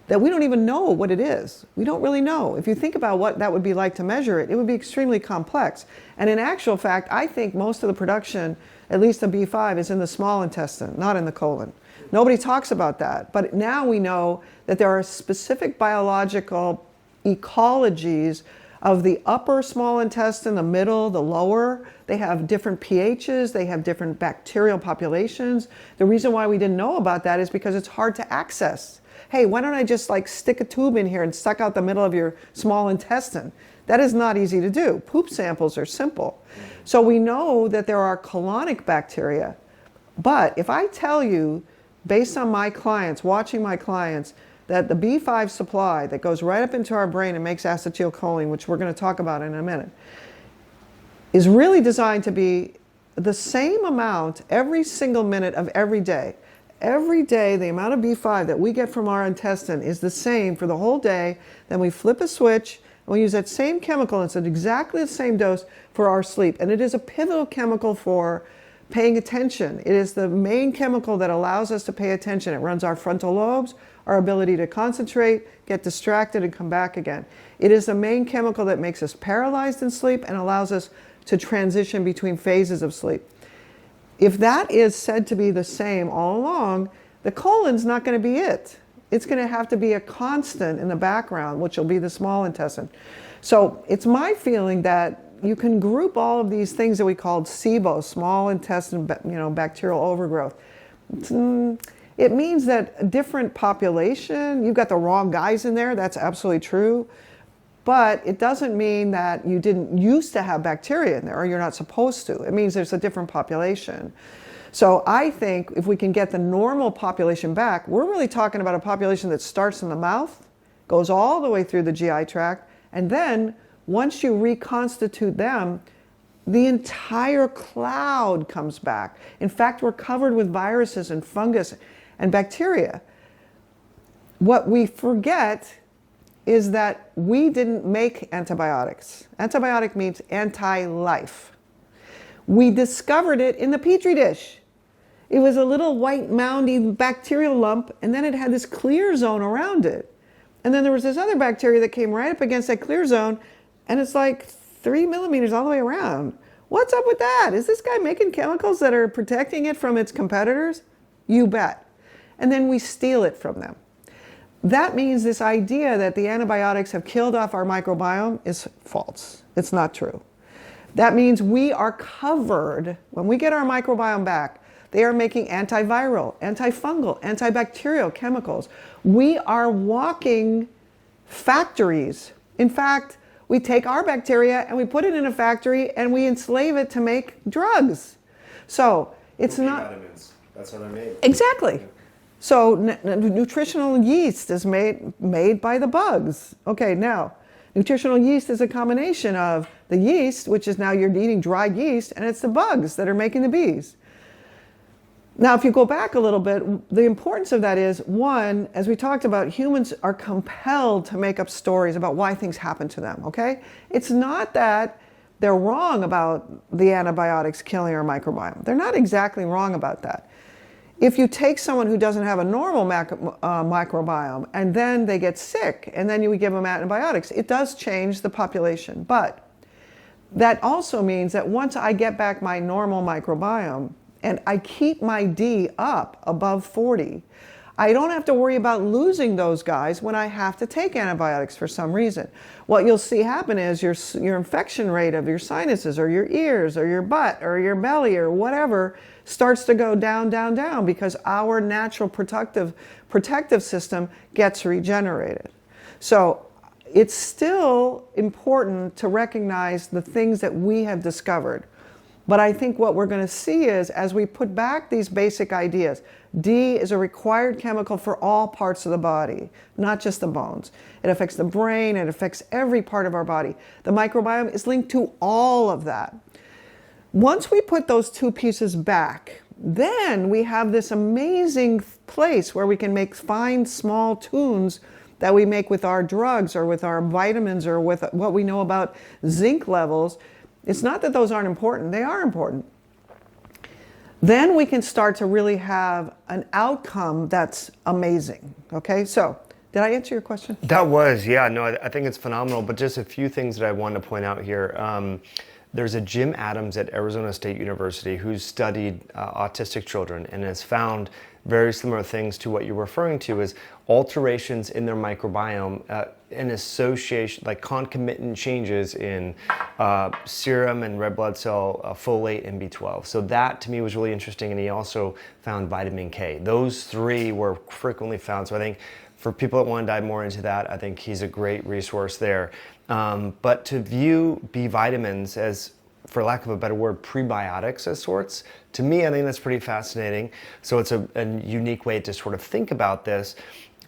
that we don't even know what it is. We don't really know. If you think about what that would be like to measure it, it would be extremely complex. And in actual fact, I think most of the production, at least the B5, is in the small intestine, not in the colon. Nobody talks about that. But now we know that there are specific biological ecologies of the upper small intestine, the middle, the lower. They have different pHs, they have different bacterial populations. The reason why we didn't know about that is because it's hard to access. Hey, why don't I just like stick a tube in here and suck out the middle of your small intestine? That is not easy to do. Poop samples are simple. So we know that there are colonic bacteria. But if I tell you, based on my clients, watching my clients, that the B5 supply that goes right up into our brain and makes acetylcholine, which we're going to talk about in a minute, is really designed to be the same amount every single minute of every day. Every day, the amount of B5 that we get from our intestine is the same for the whole day. Then we flip a switch and we use that same chemical and it's at exactly the same dose for our sleep. And it is a pivotal chemical for paying attention. It is the main chemical that allows us to pay attention. It runs our frontal lobes, our ability to concentrate, get distracted, and come back again. It is the main chemical that makes us paralyzed in sleep and allows us to transition between phases of sleep. If that is said to be the same all along, the colon's not going to be it. It's going to have to be a constant in the background, which will be the small intestine. So it's my feeling that you can group all of these things that we called SIBO, small intestine, bacterial overgrowth. It means that a different population, you've got the wrong guys in there, that's absolutely true. But it doesn't mean that you didn't used to have bacteria in there or you're not supposed to. It means there's a different population. So I think if we can get the normal population back, we're really talking about a population that starts in the mouth, goes all the way through the GI tract, and then once you reconstitute them, the entire cloud comes back. In fact, we're covered with viruses and fungus and bacteria. What we forget is that we didn't make antibiotics. Antibiotic means anti-life. We discovered it in the petri dish. It was a little white moundy bacterial lump, and then it had this clear zone around it. And then there was this other bacteria that came right up against that clear zone, and it's like 3 millimeters all the way around. What's up with that? Is this guy making chemicals that are protecting it from its competitors? You bet. And then we steal it from them. That means this idea that the antibiotics have killed off our microbiome is false. It's not true. That means we are covered. When we get our microbiome back, they are making antiviral, antifungal, antibacterial chemicals. We are walking factories. In fact, we take our bacteria and we put it in a factory and we enslave it to make drugs. So it's not... Vitamins. That's what I made. Exactly. So nutritional yeast is made by the bugs. Okay, now Nutritional yeast is a combination of the yeast, which is now you're eating dried yeast, and it's the bugs that are making the bees. Now, if you go back a little bit, the importance of that is, one, as we talked about, humans are compelled to make up stories about why things happen to them, okay? It's not that they're wrong about the antibiotics killing our microbiome. They're not exactly wrong about that. If you take someone who doesn't have a normal microbiome and then they get sick and then you would give them antibiotics, it does change the population. But that also means that once I get back my normal microbiome and I keep my D up above 40, I don't have to worry about losing those guys when I have to take antibiotics for some reason. What you'll see happen is your infection rate of your sinuses or your ears or your butt or your belly or whatever starts to go down, down, down, because our natural protective system gets regenerated. So it's still important to recognize the things that we have discovered. But I think what we're going to see is, as we put back these basic ideas, D is a required chemical for all parts of the body, not just the bones. It affects the brain, it affects every part of our body. The microbiome is linked to all of that. Once we put those two pieces back, then we have this amazing place where we can make fine, small tunes that we make with our drugs or with our vitamins or with what we know about zinc levels. It's not that those aren't important, they are important. Then we can start to really have an outcome that's amazing, okay? So, did I answer your question? That was, yeah, no, I think it's phenomenal, but just a few things that I want to point out here. There's a Jim Adams at Arizona State University who's studied autistic children and has found very similar things to what you're referring to as alterations in their microbiome in association, like concomitant changes in serum and red blood cell folate and B12. So that to me was really interesting, and he also found vitamin K. Those three were frequently found. So I think for people that want to dive more into that, I think he's a great resource there. But to view B vitamins as, for lack of a better word, prebiotics as sorts, to me, I think that's pretty fascinating. So it's a unique way to sort of think about this.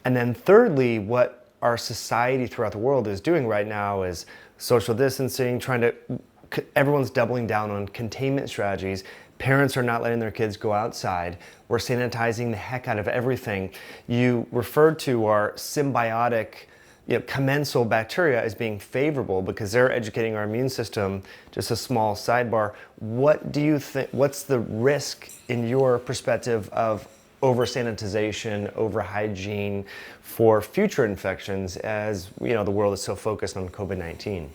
And then thirdly, what our society throughout the world is doing right now is social distancing, everyone's doubling down on containment strategies. Parents are not letting their kids go outside. We're sanitizing the heck out of everything. You referred to our symbiotic, commensal bacteria as being favorable because they're educating our immune system. Just a small sidebar. What do you think, what's the risk in your perspective of over sanitization, over hygiene for future infections as the world is so focused on COVID-19?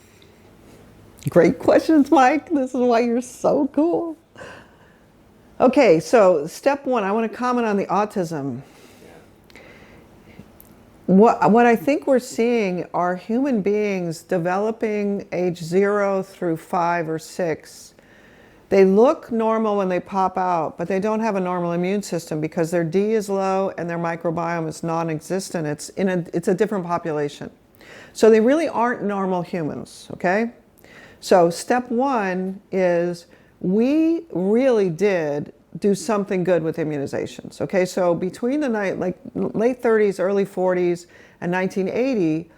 Great questions, Mike. This is why you're so cool. Okay, so step one, I want to comment on the autism. What I think we're seeing are human beings developing age 0 through 5 or 6. They look normal when they pop out, but they don't have a normal immune system because their D is low and their microbiome is non-existent. It's a different population. So they really aren't normal humans, okay? So step one is we really did do something good with immunizations. Okay, so between the late 30s, early 40s, and 1980,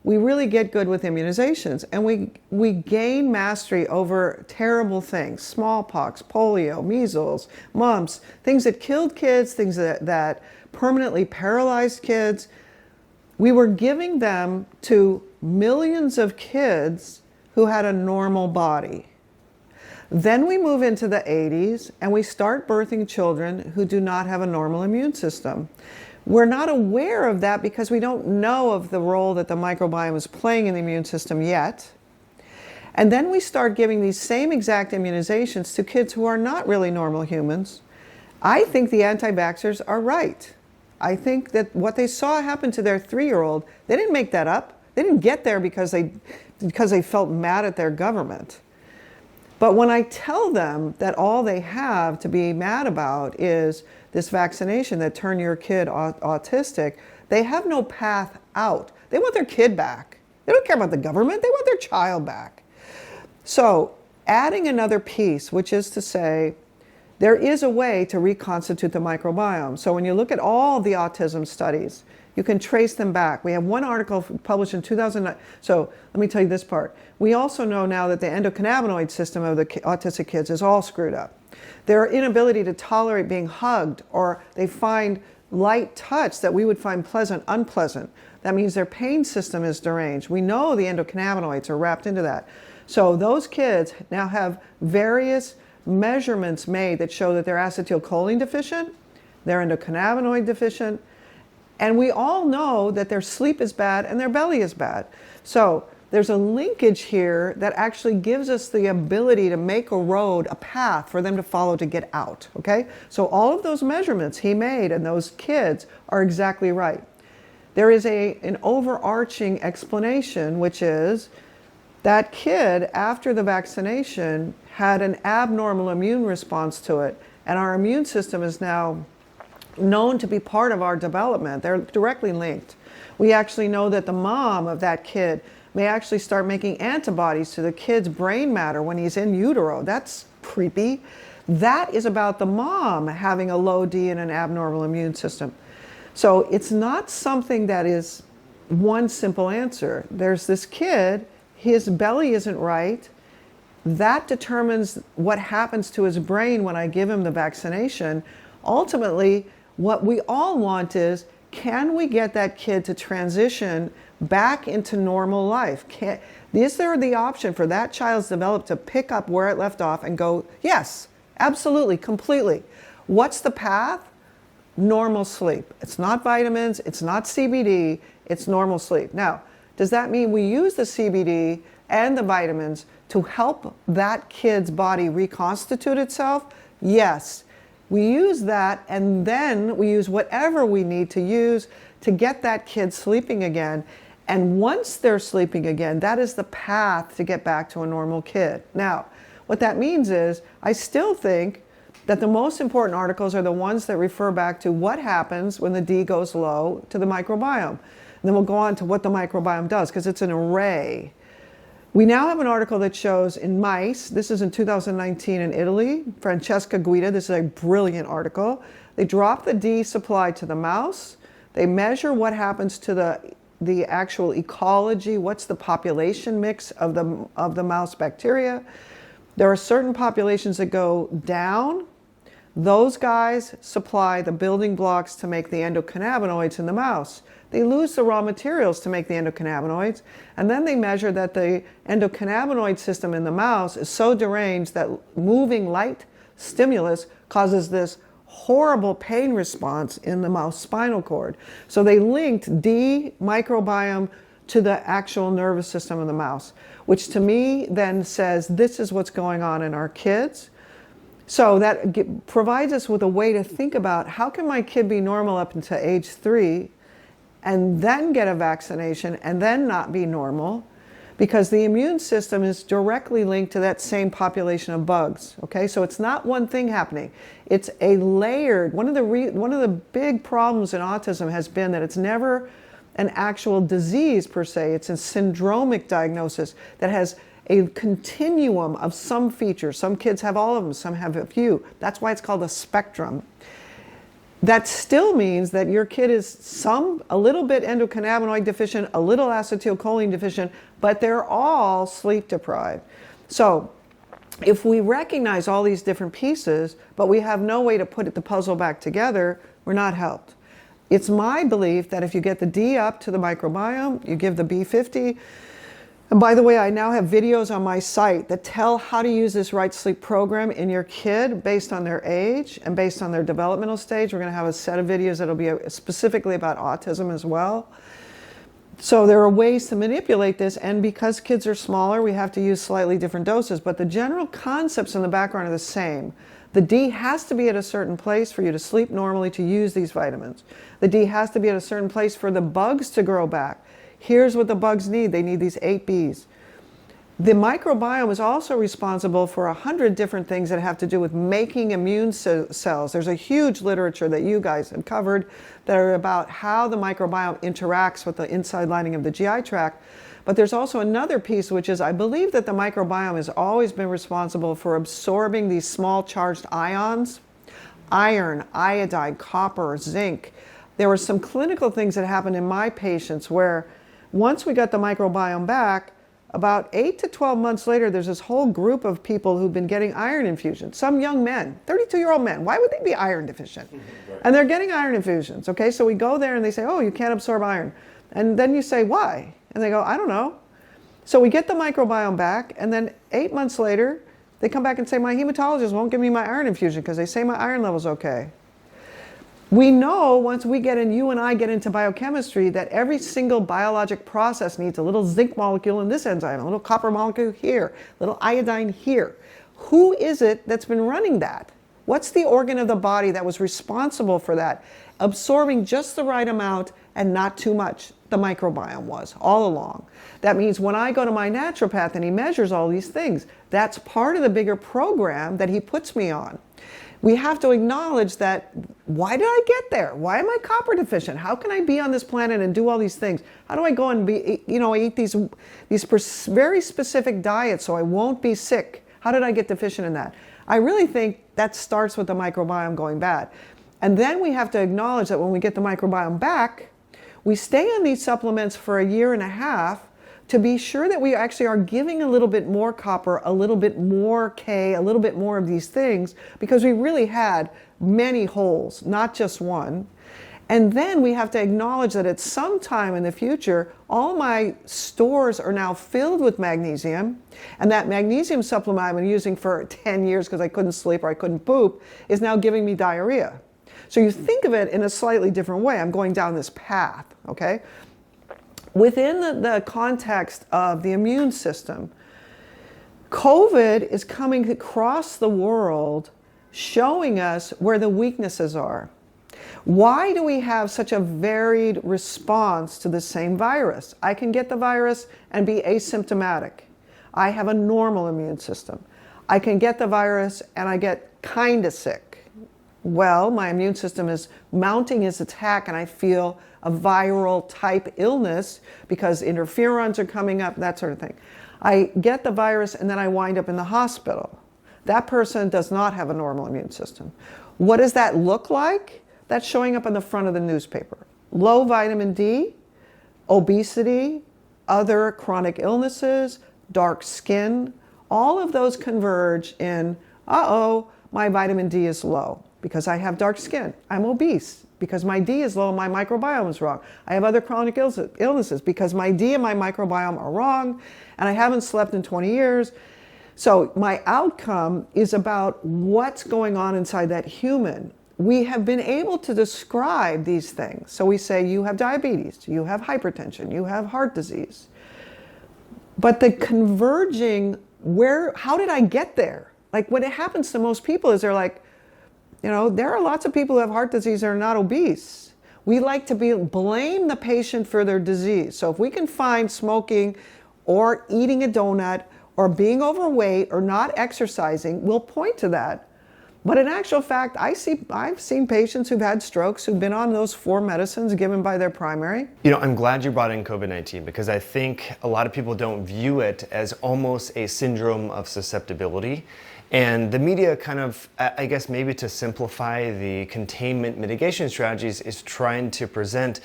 we really get good with immunizations, and we gain mastery over terrible things: smallpox, polio, measles, mumps, things that killed kids, things that permanently paralyzed kids. We were giving them to millions of kids who had a normal body. Then we move into the 80s and we start birthing children who do not have a normal immune system. We're not aware of that because we don't know of the role that the microbiome is playing in the immune system yet. And then we start giving these same exact immunizations to kids who are not really normal humans. I think the anti-vaxxers are right. I think that what they saw happen to their 3-year-old, they didn't make that up. They didn't get there because they felt mad at their government. But when I tell them that all they have to be mad about is this vaccination that turned your kid autistic, they have no path out. They want their kid back. They don't care about the government. They want their child back. So adding another piece, which is to say, there is a way to reconstitute the microbiome. So when you look at all the autism studies, You can trace them back. We have one article published in 2009. So let me tell you this part. We also know now that the endocannabinoid system of the autistic kids is all screwed up. Their inability to tolerate being hugged, or they find light touch that we would find pleasant, unpleasant. That means their pain system is deranged. We know the endocannabinoids are wrapped into that. So those kids now have various measurements made that show that they're acetylcholine deficient, they're endocannabinoid deficient, and we all know that their sleep is bad and their belly is bad. So there's a linkage here that actually gives us the ability to make a road, a path for them to follow to get out, okay? So all of those measurements he made and those kids are exactly right. There is an overarching explanation, which is that kid, after the vaccination, had an abnormal immune response to it, and our immune system is now known to be part of our development. They're directly linked. We actually know that the mom of that kid may actually start making antibodies to the kid's brain matter when he's in utero. That's creepy. That is about the mom having a low D and an abnormal immune system. So it's not something that is one simple answer. There's this kid, his belly isn't right. That determines what happens to his brain when I give him the vaccination. Ultimately, what we all want is, can we get that kid to transition back into normal life? Is there the option for that child's development to pick up where it left off and go, yes, absolutely, completely. What's the path? Normal sleep. It's not vitamins, it's not CBD, it's normal sleep. Now, does that mean we use the CBD and the vitamins to help that kid's body reconstitute itself? Yes. We use that, and then we use whatever we need to use to get that kid sleeping again. And once they're sleeping again, that is the path to get back to a normal kid. Now, what that means is, I still think that the most important articles are the ones that refer back to what happens when the D goes low to the microbiome. And then we'll go on to what the microbiome does, because it's an array. We now have an article that shows in mice, this is in 2019 in Italy, Francesca Guida, this is a brilliant article. They drop the D supply to the mouse. They measure what happens to the actual ecology, what's the population mix of the mouse bacteria. There are certain populations that go down. Those guys supply the building blocks to make the endocannabinoids in the mouse. They lose the raw materials to make the endocannabinoids, and then they measure that the endocannabinoid system in the mouse is so deranged that moving light stimulus causes this horrible pain response in the mouse spinal cord. So they linked D microbiome to the actual nervous system of the mouse, which to me then says this is what's going on in our kids. So that provides us with a way to think about, how can my kid be normal up until age 3 and then get a vaccination and then not be normal? Because the immune system is directly linked to that same population of bugs. Okay, so it's not one thing happening. It's a layered. One of the big problems in autism has been that it's never an actual disease per se. It's a syndromic diagnosis that has a continuum of some features. Some kids have all of them, some have a few. That's why it's called a spectrum. That still means that your kid is a little bit endocannabinoid deficient, a little acetylcholine deficient, but they're all sleep deprived. So if we recognize all these different pieces, but we have no way to put the puzzle back together, we're not helped. It's my belief that if you get the D up to the microbiome, you give the B50. And by the way, I now have videos on my site that tell how to use this right sleep program in your kid based on their age and based on their developmental stage. We're going to have a set of videos that'll be specifically about autism as well. So there are ways to manipulate this, and because kids are smaller, we have to use slightly different doses, but the general concepts in the background are the same. The D has to be at a certain place for you to sleep normally to use these vitamins. The D has to be at a certain place for the bugs to grow back. Here's what the bugs need. They need these 8 Bs. The microbiome is also responsible for 100 different things that have to do with making immune cells. There's a huge literature that you guys have covered that are about how the microbiome interacts with the inside lining of the GI tract. But there's also another piece, which is I believe that the microbiome has always been responsible for absorbing these small charged ions, iron, iodine, copper, zinc, there were some clinical things that happened in my patients where once we got the microbiome back, about 8 to 12 months later, there's this whole group of people who've been getting iron infusions. Some young men, 32-year-old men, why would they be iron deficient? Right. And they're getting iron infusions, okay? So we go there and they say, oh, you can't absorb iron. And then you say, why? And they go, I don't know. So we get the microbiome back, and then 8 months later, they come back and say, my hematologist won't give me my iron infusion because they say my iron level's okay. We know once we get in, you and I get into biochemistry, that every single biologic process needs a little zinc molecule in this enzyme, a little copper molecule here, a little iodine here. Who is it that's been running that? What's the organ of the body that was responsible for that? Absorbing just the right amount and not too much. The microbiome was all along. That means when I go to my naturopath and he measures all these things, that's part of the bigger program that he puts me on. We have to acknowledge that, why did I get there? Why am I copper deficient? How can I be on this planet and do all these things? How do I go and be, eat these very specific diets so I won't be sick? How did I get deficient in that? I really think that starts with the microbiome going bad. And then we have to acknowledge that when we get the microbiome back, we stay on these supplements for a year and a half to be sure that we actually are giving a little bit more copper, a little bit more K, a little bit more of these things, because we really had many holes, not just one. And then we have to acknowledge that at some time in the future, all my stores are now filled with magnesium, and that magnesium supplement I've been using for 10 years because I couldn't sleep or I couldn't poop is now giving me diarrhea. So you think of it in a slightly different way. I'm going down this path, okay? Within the context of the immune system, COVID is coming across the world showing us where the weaknesses are. Why do we have such a varied response to the same virus? I can get the virus and be asymptomatic. I have a normal immune system. I can get the virus and I get kind of sick. Well, my immune system is mounting its attack and I feel a viral type illness because interferons are coming up, that sort of thing. I get the virus and then I wind up in the hospital. That person does not have a normal immune system. What does that look like? That's showing up on the front of the newspaper. Low vitamin D, obesity, other chronic illnesses, dark skin, all of those converge in, uh-oh, my vitamin D is low because I have dark skin. I'm obese because my D is low and my microbiome is wrong. I have other chronic illnesses because my D and my microbiome are wrong, and I haven't slept in 20 years. So my outcome is about what's going on inside that human. We have been able to describe these things. So we say you have diabetes, you have hypertension, you have heart disease. But the converging, how did I get there? Like what happens to most people is they're like, there are lots of people who have heart disease that are not obese. We like to blame the patient for their disease. So if we can find smoking or eating a donut or being overweight or not exercising, we'll point to that. But in actual fact, I've seen patients who've had strokes who've been on those 4 medicines given by their primary. I'm glad you brought in COVID-19 because I think a lot of people don't view it as almost a syndrome of susceptibility. And the media kind of, I guess maybe to simplify the containment mitigation strategies, is trying to present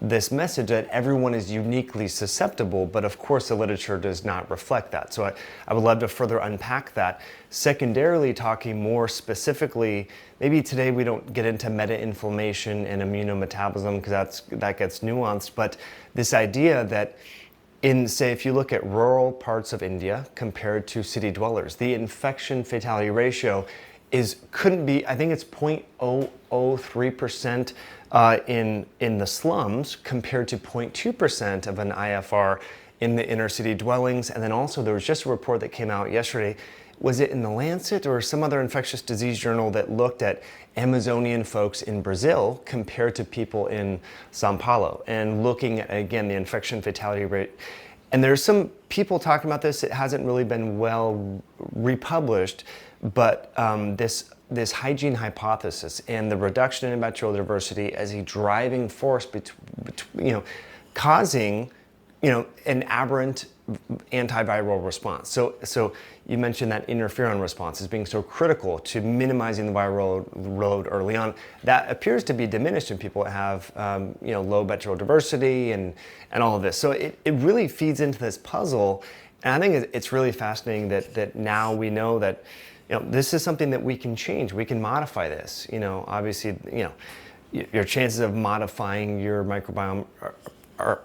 this message that everyone is uniquely susceptible, but of course the literature does not reflect that. So I would love to further unpack that. Secondarily, talking more specifically, maybe today we don't get into meta-inflammation and immunometabolism because that gets nuanced, but this idea that if you look at rural parts of India compared to city dwellers, the infection fatality ratio couldn't be, I think it's 0.003% in the slums compared to 0.2% of an IFR in the inner city dwellings. And then also there was just a report that came out yesterday, was it in the Lancet or some other infectious disease journal that looked at Amazonian folks in Brazil compared to people in Sao Paulo, and looking at, again, the infection fatality rate. And there's some people talking about this. It hasn't really been well republished, but this hygiene hypothesis and the reduction in bacterial diversity as a driving force causing an aberrant antiviral response. So you mentioned that interferon response as being so critical to minimizing the viral load early on. That appears to be diminished in people that have low bacterial diversity and all of this. So it really feeds into this puzzle. And I think it's really fascinating that now we know that this is something that we can change. We can modify this. Obviously, your chances of modifying your microbiome are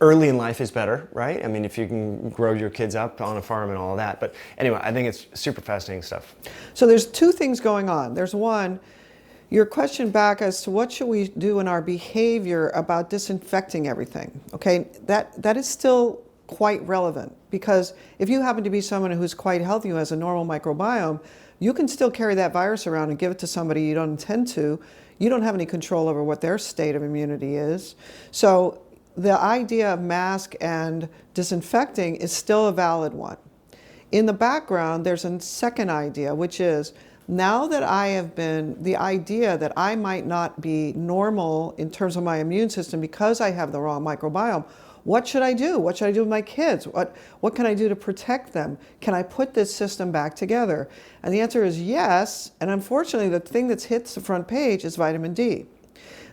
early in life is better, right? I mean, if you can grow your kids up on a farm and all of that. But anyway, I think it's super fascinating stuff. So there's two things going on. There's one, your question back as to what should we do in our behavior about disinfecting everything. Okay, that is still quite relevant, because if you happen to be someone who's quite healthy, who has a normal microbiome, you can still carry that virus around and give it to somebody you don't intend to. You don't have any control over what their state of immunity is. So the idea of mask and disinfecting is still a valid one. In the background, there's a second idea, which is, now that the idea that I might not be normal in terms of my immune system because I have the wrong microbiome, what should I do? What should I do with my kids? What can I do to protect them? Can I put this system back together? And the answer is yes. And unfortunately, the thing that hits the front page is vitamin D.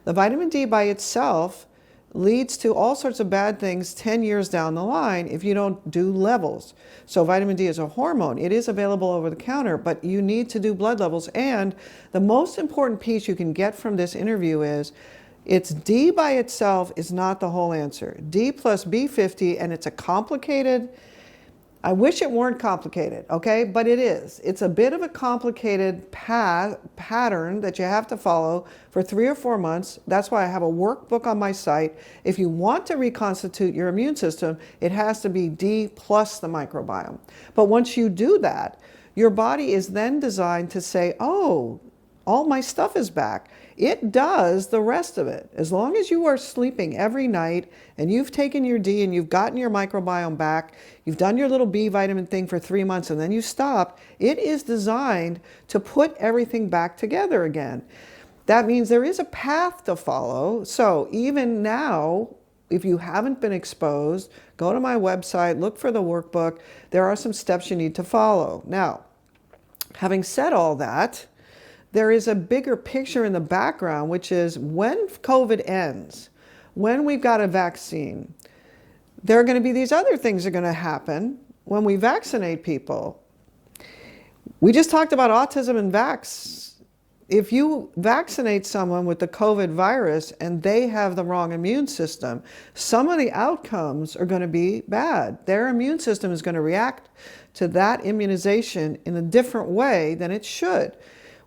The vitamin D by itself leads to all sorts of bad things 10 years down the line if you don't do levels. So vitamin D is a hormone. It is available over the counter, but you need to do blood levels. And the most important piece you can get from this interview is, it's D by itself is not the whole answer. D plus B50, and it's a complicated, I wish it weren't complicated, okay? But it is. It's a bit of a complicated pattern that you have to follow for 3 or 4 months. That's why I have a workbook on my site. If you want to reconstitute your immune system, it has to be D plus the microbiome. But once you do that, your body is then designed to say, oh, all my stuff is back. It does the rest of it. As long as you are sleeping every night and you've taken your D and you've gotten your microbiome back, you've done your little B vitamin thing for 3 months and then you stop, it is designed to put everything back together again. That means there is a path to follow. So even now, if you haven't been exposed, go to my website, look for the workbook. There are some steps you need to follow. Now, having said all that, there is a bigger picture in the background, which is when COVID ends, when we've got a vaccine, there are going to be these other things that are going to happen when we vaccinate people. We just talked about autism and vax. If you vaccinate someone with the COVID virus and they have the wrong immune system, some of the outcomes are going to be bad. Their immune system is going to react to that immunization in a different way than it should.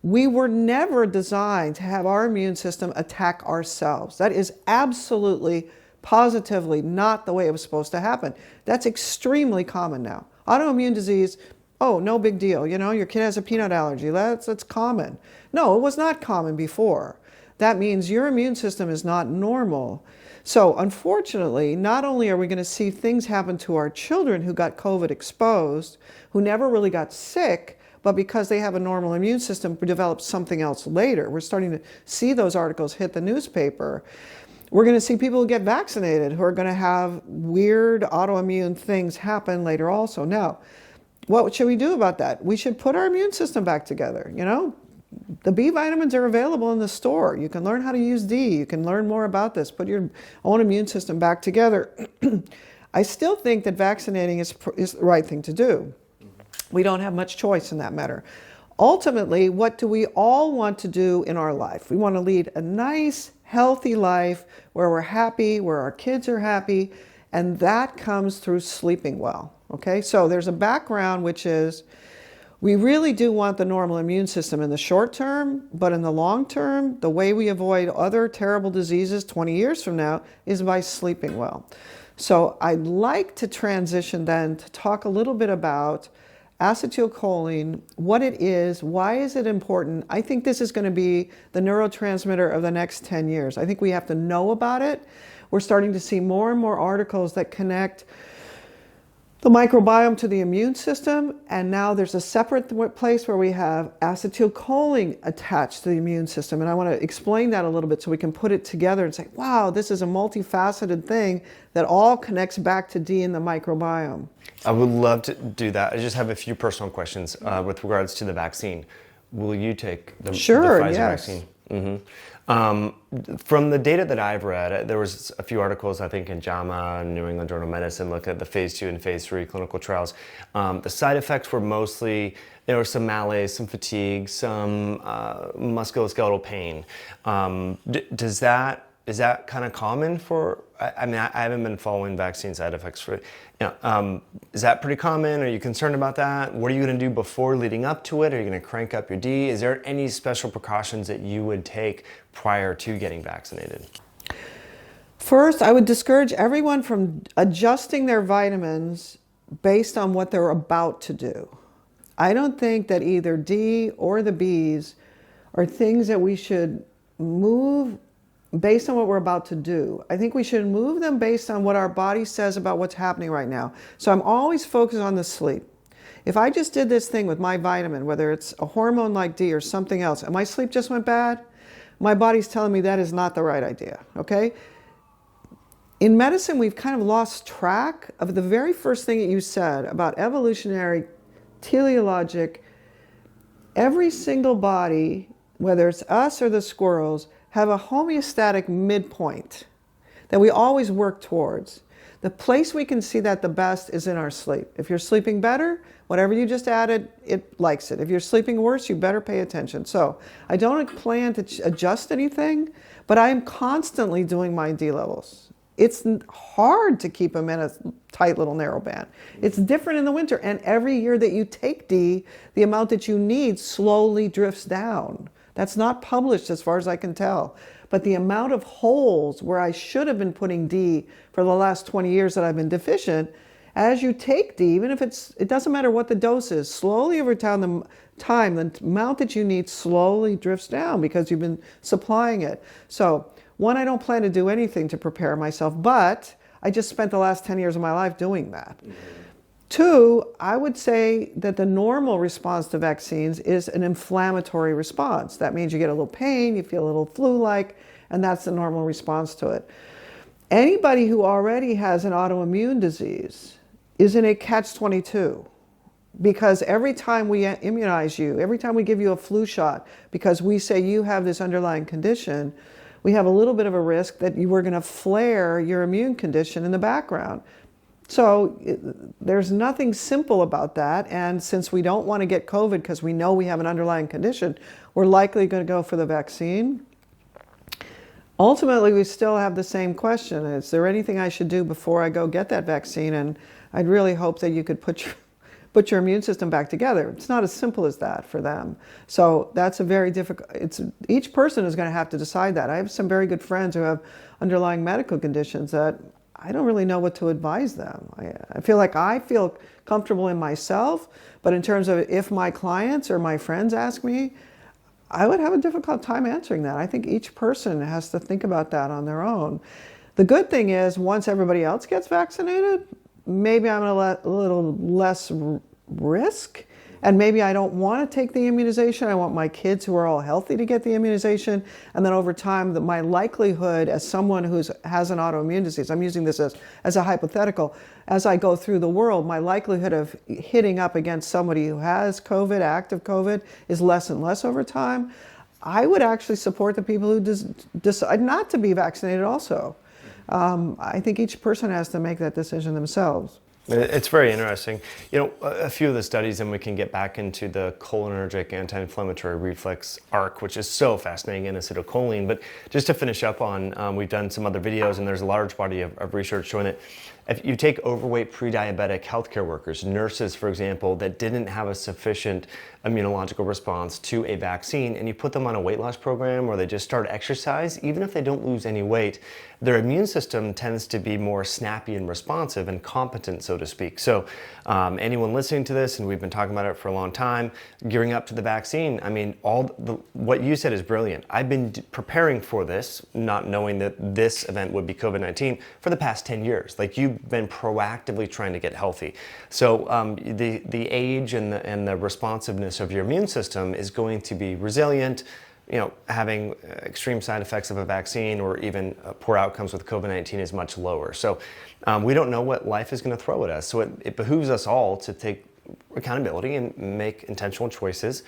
We were never designed to have our immune system attack ourselves. That is absolutely, positively not the way it was supposed to happen. That's extremely common now. Autoimmune disease, oh, no big deal. Your kid has a peanut allergy. That's common. No, it was not common before. That means your immune system is not normal. So unfortunately, not only are we going to see things happen to our children who got COVID exposed, who never really got sick, but because they have a normal immune system, develop something else later. We're starting to see those articles hit the newspaper. We're going to see people who get vaccinated who are going to have weird autoimmune things happen later also. Now, what should we do about that? We should put our immune system back together. The B vitamins are available in the store. You can learn how to use D. You can learn more about this. Put your own immune system back together. I still think that vaccinating is the right thing to do. We don't have much choice in that matter. Ultimately, what do we all want to do in our life? We want to lead a nice, healthy life where we're happy, where our kids are happy, and that comes through sleeping well. Okay, so there's a background, which is we really do want the normal immune system in the short term, but in the long term, the way we avoid other terrible diseases 20 years from now is by sleeping well. So I'd like to transition then to talk a little bit about acetylcholine, what it is, why is it important? I think this is going to be the neurotransmitter of the next 10 years. I think we have to know about it. We're starting to see more and more articles that connect the microbiome to the immune system, and now there's a separate place where we have acetylcholine attached to the immune system. And I want to explain that a little bit so we can put it together and say, wow, this is a multifaceted thing that all connects back to D in the microbiome. I would love to do that. I just have a few personal questions with regards to the vaccine. Will you take the Pfizer vaccine? From the data that I've read, there was a few articles, I think, in JAMA, New England Journal of Medicine, looking at the phase 2 and phase 3 clinical trials. The side effects were mostly, there were some malaise, some fatigue, some musculoskeletal pain. Is that kind of common for, I mean, I haven't been following vaccine side effects for, is that pretty common? Are you concerned about that? What are you going to do before leading up to it? Are you going to crank up your D? Is there any special precautions that you would take prior to getting vaccinated? First, I would discourage everyone from adjusting their vitamins based on what they're about to do. I don't think that either D or the Bs are things that we should move based on what we're about to do. I think we should move them based on what our body says about what's happening right now. So I'm always focused on the sleep. If I just did this thing with my vitamin, whether it's a hormone like D or something else, and my sleep just went bad, my body's telling me that is not the right idea, okay? In medicine, we've kind of lost track of the very first thing that you said about evolutionary, teleologic. Every single body, whether it's us or the squirrels, have a homeostatic midpoint that we always work towards. The place we can see that the best is in our sleep. If you're sleeping better, whatever you just added, it likes it. If you're sleeping worse, you better pay attention. So I don't plan to adjust anything, but I am constantly doing my D levels. It's hard to keep them in a tight little narrow band. It's different in the winter, and every year that you take D, the amount that you need slowly drifts down. That's not published as far as I can tell. But the amount of holes where I should have been putting D for the last 20 years that I've been deficient, as you take D, even if it doesn't matter what the dose is, slowly over time, the amount that you need slowly drifts down because you've been supplying it. So one, I don't plan to do anything to prepare myself, but I just spent the last 10 years of my life doing that. Two, I would say that the normal response to vaccines is an inflammatory response. That means you get a little pain, you feel a little flu-like, and that's the normal response to it. Anybody who already has an autoimmune disease is in a catch-22, because every time we immunize you, every time we give you a flu shot, because we say you have this underlying condition, we have a little bit of a risk that you were going to flare your immune condition in the background. So there's nothing simple about that, and since we don't want to get COVID because we know we have an underlying condition, we're likely going to go for the vaccine. Ultimately, we still have the same question. Is there anything I should do before I go get that vaccine? And I'd really hope that you could put your immune system back together. It's not as simple as that for them. So that's a very difficult, each person is going to have to decide that. I have some very good friends who have underlying medical conditions that I don't really know what to advise them. I feel like I feel comfortable in myself, but in terms of if my clients or my friends ask me, I would have a difficult time answering that. I think each person has to think about that on their own. The good thing is, once everybody else gets vaccinated, maybe I'm a little less risk, and maybe I don't want to take the immunization. I want my kids who are all healthy to get the immunization, and then over time, my likelihood as someone who has an autoimmune disease, I'm using this as a hypothetical, as I go through the world, my likelihood of hitting up against somebody who has COVID, active COVID, is less and less over time. I would actually support the people who decide not to be vaccinated also. I think each person has to make that decision themselves. It's very interesting. You know, a few of the studies, and we can get back into the cholinergic anti-inflammatory reflex arc, which is so fascinating in acetylcholine. But just to finish up on, we've done some other videos, and there's a large body of research showing that if you take overweight pre-diabetic healthcare workers, nurses, for example, that didn't have a sufficient immunological response to a vaccine, and you put them on a weight loss program or they just start exercise, even if they don't lose any weight, their immune system tends to be more snappy and responsive and competent, so to speak. So anyone listening to this, and we've been talking about it for a long time, gearing up to the vaccine, I mean, what you said is brilliant. I've been preparing for this, not knowing that this event would be COVID-19 for the past 10 years. Like, you've been proactively trying to get healthy. So the age and the responsiveness of your immune system is going to be resilient. Having extreme side effects of a vaccine or even poor outcomes with COVID-19 is much lower. So we don't know what life is going to throw at us. So it behooves us all to take accountability and make intentional choices.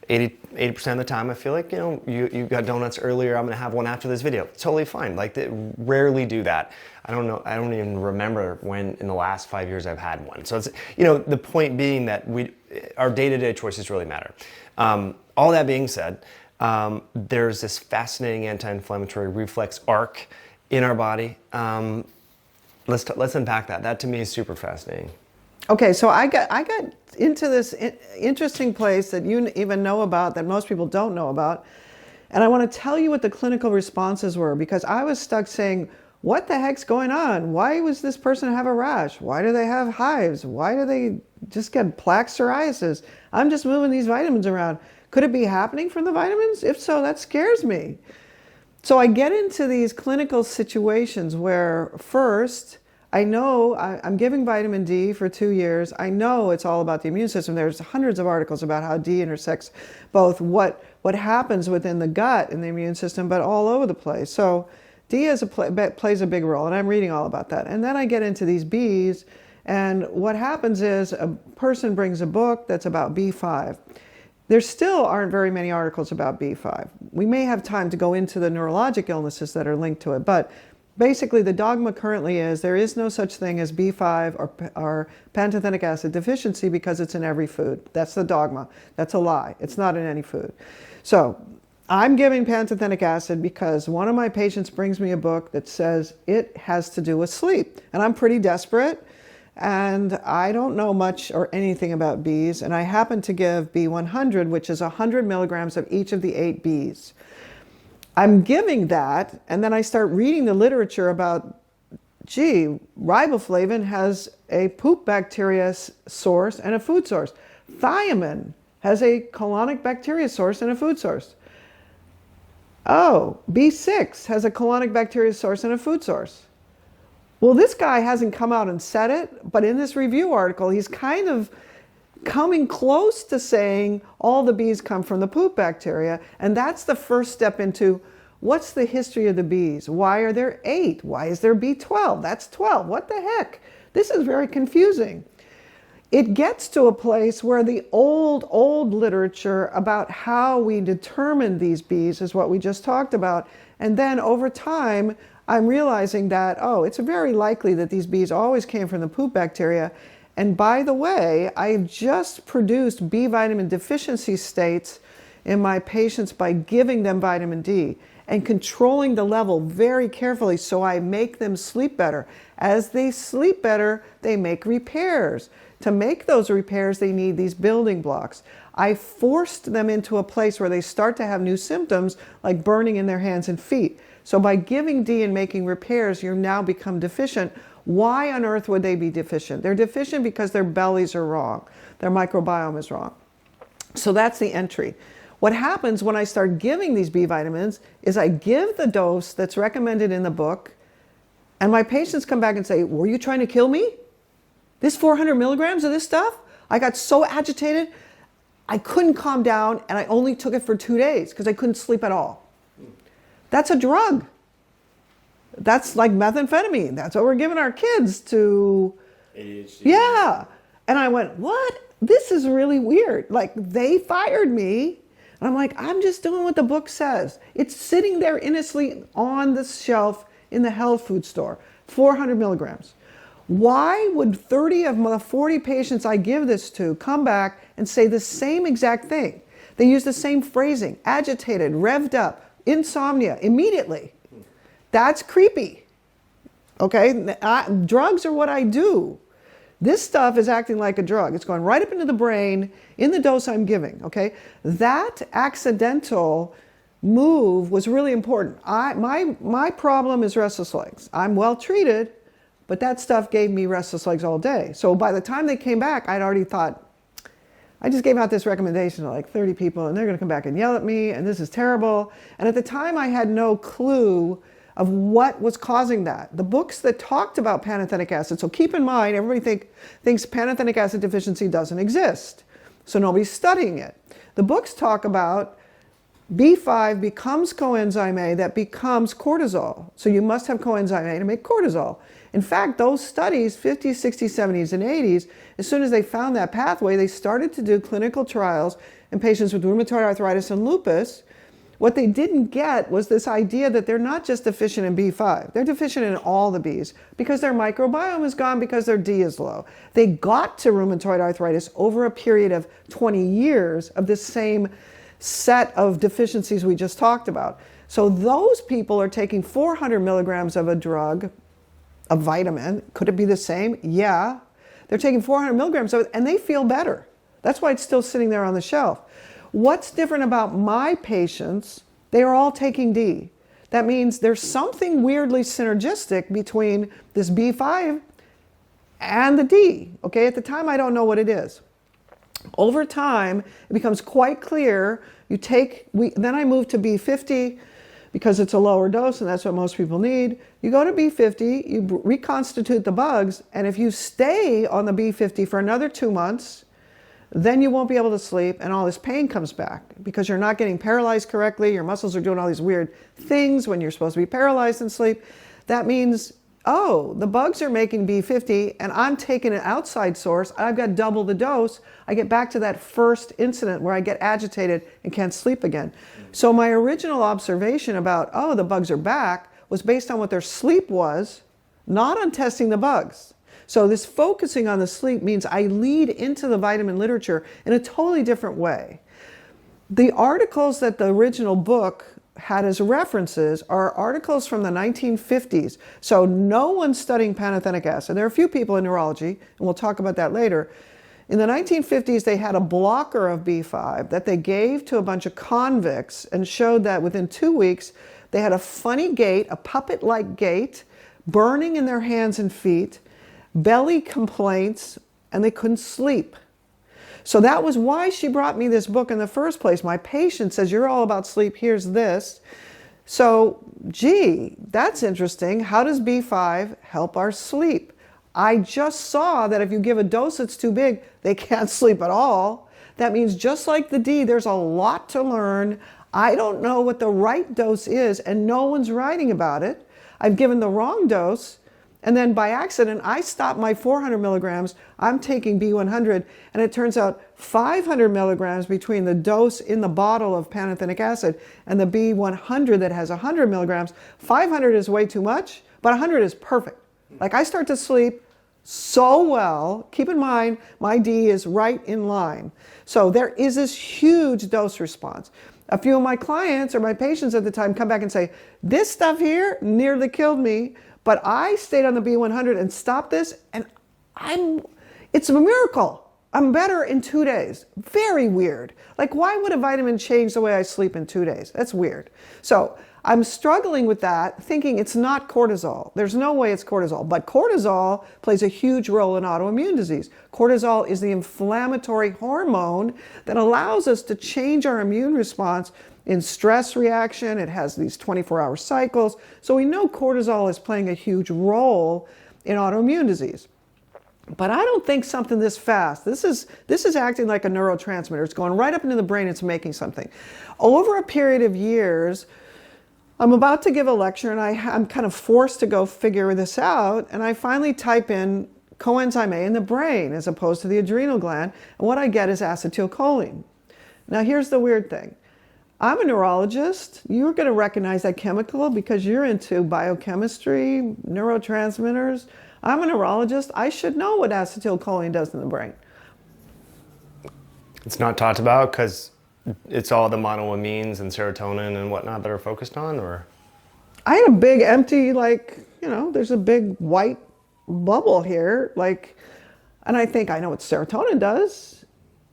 80% of the time, I feel like, you got donuts earlier, I'm going to have one after this video. Totally fine. Like, they rarely do that. I don't know. I don't even remember when in the last 5 years I've had one. So it's, the point being that our day-to-day choices really matter. All that being said, there's this fascinating anti-inflammatory reflex arc in our body. Let's unpack that. That to me is super fascinating. Okay, so I got into this interesting place that you even know about, that most people don't know about. And I want to tell you what the clinical responses were, because I was stuck saying, what the heck's going on? Why was this person have a rash? Why do they have hives? Why do they just get plaque psoriasis? I'm just moving these vitamins around. Could it be happening from the vitamins? If so, that scares me. So I get into these clinical situations where, first, I know I'm giving vitamin D for 2 years. I know it's all about the immune system. There's hundreds of articles about how D intersects both what happens within the gut and the immune system, but all over the place. So D plays a big role, and I'm reading all about that. And then I get into these Bs, and what happens is a person brings a book that's about B5. There still aren't very many articles about B5. We may have time to go into the neurologic illnesses that are linked to it, but basically the dogma currently is there is no such thing as B5 or pantothenic acid deficiency because it's in every food. That's the dogma. That's a lie. It's not in any food. So I'm giving pantothenic acid because one of my patients brings me a book that says it has to do with sleep. And I'm pretty desperate. And I don't know much or anything about Bs, and I happen to give B100, which is 100 milligrams of each of the 8 Bs. I'm giving that, and then I start reading the literature about, riboflavin has a poop bacteria source and a food source. Thiamine has a colonic bacteria source and a food source. Oh, B6 has a colonic bacteria source and a food source. Well, this guy hasn't come out and said it, but in this review article, he's kind of coming close to saying all the Bs come from the poop bacteria. And that's the first step into what's the history of the Bs? Why are there 8? Why is there B12? That's 12. What the heck? This is very confusing. It gets to a place where the old literature about how we determine these Bs is what we just talked about. And then over time, I'm realizing that, it's very likely that these Bs always came from the poop bacteria. And by the way, I've just produced B vitamin deficiency states in my patients by giving them vitamin D and controlling the level very carefully so I make them sleep better. As they sleep better, they make repairs. To make those repairs, they need these building blocks. I forced them into a place where they start to have new symptoms like burning in their hands and feet. So by giving D and making repairs, you now become deficient. Why on earth would they be deficient? They're deficient because their bellies are wrong. Their microbiome is wrong. So that's the entry. What happens when I start giving these B vitamins is I give the dose that's recommended in the book, and my patients come back and say, were you trying to kill me? This 400 milligrams of this stuff? I got so agitated, I couldn't calm down, and I only took it for 2 days because I couldn't sleep at all. That's a drug. That's like methamphetamine. That's what we're giving our kids to. ADHD. Yeah. And I went, what? This is really weird. Like, they fired me. And I'm like, I'm just doing what the book says. It's sitting there innocently on the shelf in the health food store, 400 milligrams. Why would 30 of the 40 patients I give this to come back and say the same exact thing? They use the same phrasing, agitated, revved up, insomnia, immediately. That's creepy. Okay, drugs are what I do. This stuff is acting like a drug. It's going right up into the brain in the dose I'm giving. Okay, that accidental move was really important. My problem is restless legs. I'm well treated, but that stuff gave me restless legs all day. So by the time they came back, I'd already thought, I just gave out this recommendation to like 30 people and they're going to come back and yell at me and this is terrible. And at the time I had no clue of what was causing that. The books that talked about pantothenic acid, so keep in mind, everybody thinks pantothenic acid deficiency doesn't exist. So nobody's studying it. The books talk about B5 becomes coenzyme A that becomes cortisol. So you must have coenzyme A to make cortisol. In fact, those studies, 50s, 60s, 70s, and 80s, as soon as they found that pathway, they started to do clinical trials in patients with rheumatoid arthritis and lupus. What they didn't get was this idea that they're not just deficient in B5. They're deficient in all the Bs because their microbiome is gone because their D is low. They got to rheumatoid arthritis over a period of 20 years of this same set of deficiencies we just talked about. So those people are taking 400 milligrams of a drug, a vitamin. Could it be the same? Yeah. They're taking 400 milligrams of it and they feel better. That's why it's still sitting there on the shelf. What's different about my patients? They are all taking D. That means there's something weirdly synergistic between this B5 and the D. Okay, at the time I don't know what it is. Over time, it becomes quite clear. Then I move to B50 because it's a lower dose and that's what most people need. You go to B50, you reconstitute the bugs, and if you stay on the B50 for another 2 months, then you won't be able to sleep and all this pain comes back because you're not getting paralyzed correctly. Your muscles are doing all these weird things when you're supposed to be paralyzed in sleep. That means, oh, the bugs are making B50 and I'm taking an outside source. I've got double the dose. I get back to that first incident where I get agitated and can't sleep again. So my original observation about, oh, the bugs are back was based on what their sleep was, not on testing the bugs. So this focusing on the sleep means I lead into the vitamin literature in a totally different way. The articles that the original book had as references are articles from the 1950s. So no one's studying pantothenic acid. There are a few people in neurology, and we'll talk about that later. In the 1950s, they had a blocker of B5 that they gave to a bunch of convicts and showed that within 2 weeks, they had a funny gait, a puppet-like gait, burning in their hands and feet, belly complaints, and they couldn't sleep. So that was why she brought me this book in the first place. My patient says, you're all about sleep, here's this. So, gee, that's interesting. How does B5 help our sleep? I just saw that if you give a dose that's too big, they can't sleep at all. That means just like the D, there's a lot to learn. I don't know what the right dose is, and no one's writing about it. I've given the wrong dose. And then by accident, I stopped my 400 milligrams. I'm taking B100, and it turns out 500 milligrams between the dose in the bottle of pantothenic acid and the B100 that has 100 milligrams. 500 is way too much, but 100 is perfect. Like I start to sleep so well. Keep in mind, my D is right in line. So there is this huge dose response. A few of my clients or my patients at the time come back and say, this stuff here nearly killed me, but I stayed on the B100 and stopped this, and it's a miracle. I'm better in 2 days. Very weird. Like, why would a vitamin change the way I sleep in 2 days? That's weird. So I'm struggling with that, thinking it's not cortisol. There's no way it's cortisol, but cortisol plays a huge role in autoimmune disease. Cortisol is the inflammatory hormone that allows us to change our immune response in stress reaction. It has these 24-hour cycles. So we know cortisol is playing a huge role in autoimmune disease. But I don't think something this fast. This is acting like a neurotransmitter. It's going right up into the brain. It's making something. Over a period of years, I'm about to give a lecture and I'm kind of forced to go figure this out. And I finally type in coenzyme A in the brain as opposed to the adrenal gland. And what I get is acetylcholine. Now here's the weird thing. I'm a neurologist. You're going to recognize that chemical because you're into biochemistry, neurotransmitters. I'm a neurologist. I should know what acetylcholine does in the brain. It's not talked about because it's all the monoamines and serotonin and whatnot that are focused on, or? I had a big empty, there's a big white bubble here, and I think I know what serotonin does.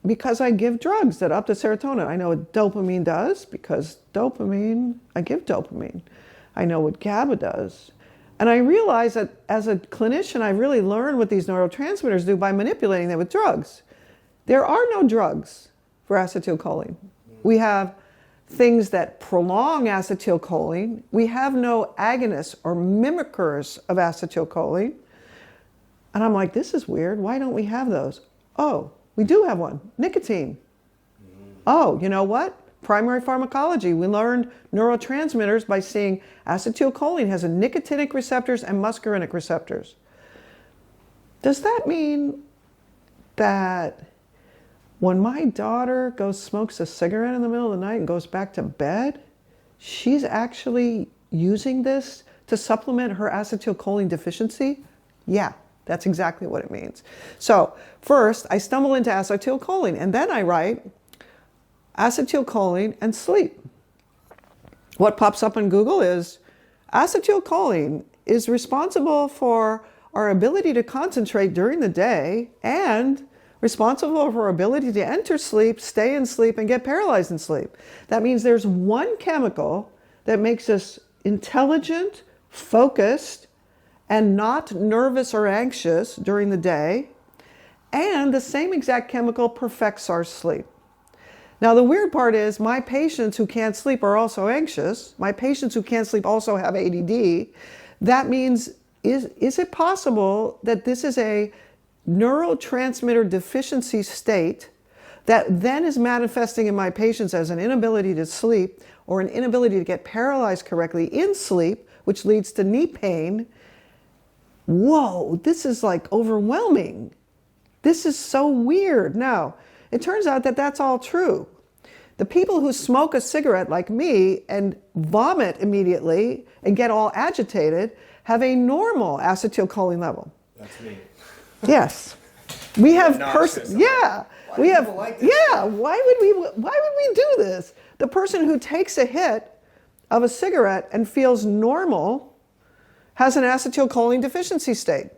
because I give drugs that up the serotonin. I know what dopamine does because I give dopamine. I know what GABA does. And I realize that as a clinician, I really learned what these neurotransmitters do by manipulating them with drugs. There are no drugs for acetylcholine. We have things that prolong acetylcholine. We have no agonists or mimickers of acetylcholine. And I'm like, this is weird. Why don't we have those? Oh, we do have one, nicotine. Oh, you know what? Primary pharmacology. We learned neurotransmitters by seeing acetylcholine has a nicotinic receptors and muscarinic receptors. Does that mean that when my daughter smokes a cigarette in the middle of the night and goes back to bed, she's actually using this to supplement her acetylcholine deficiency? Yeah, that's exactly what it means. So first, I stumble into acetylcholine, and then I write acetylcholine and sleep. What pops up on Google is acetylcholine is responsible for our ability to concentrate during the day and responsible for our ability to enter sleep, stay in sleep, and get paralyzed in sleep. That means there's one chemical that makes us intelligent, focused, and not nervous or anxious during the day, and the same exact chemical perfects our sleep. Now, the weird part is my patients who can't sleep are also anxious. My patients who can't sleep also have ADD. That means, is it possible that this is a neurotransmitter deficiency state that then is manifesting in my patients as an inability to sleep or an inability to get paralyzed correctly in sleep, which leads to knee pain? Whoa, this is like overwhelming. This is so weird. Now, it turns out that that's all true. The people who smoke a cigarette like me and vomit immediately and get all agitated have a normal acetylcholine level. That's me. Yes. We have yeah. We have yeah, why would we do this? The person who takes a hit of a cigarette and feels normal has an acetylcholine deficiency state.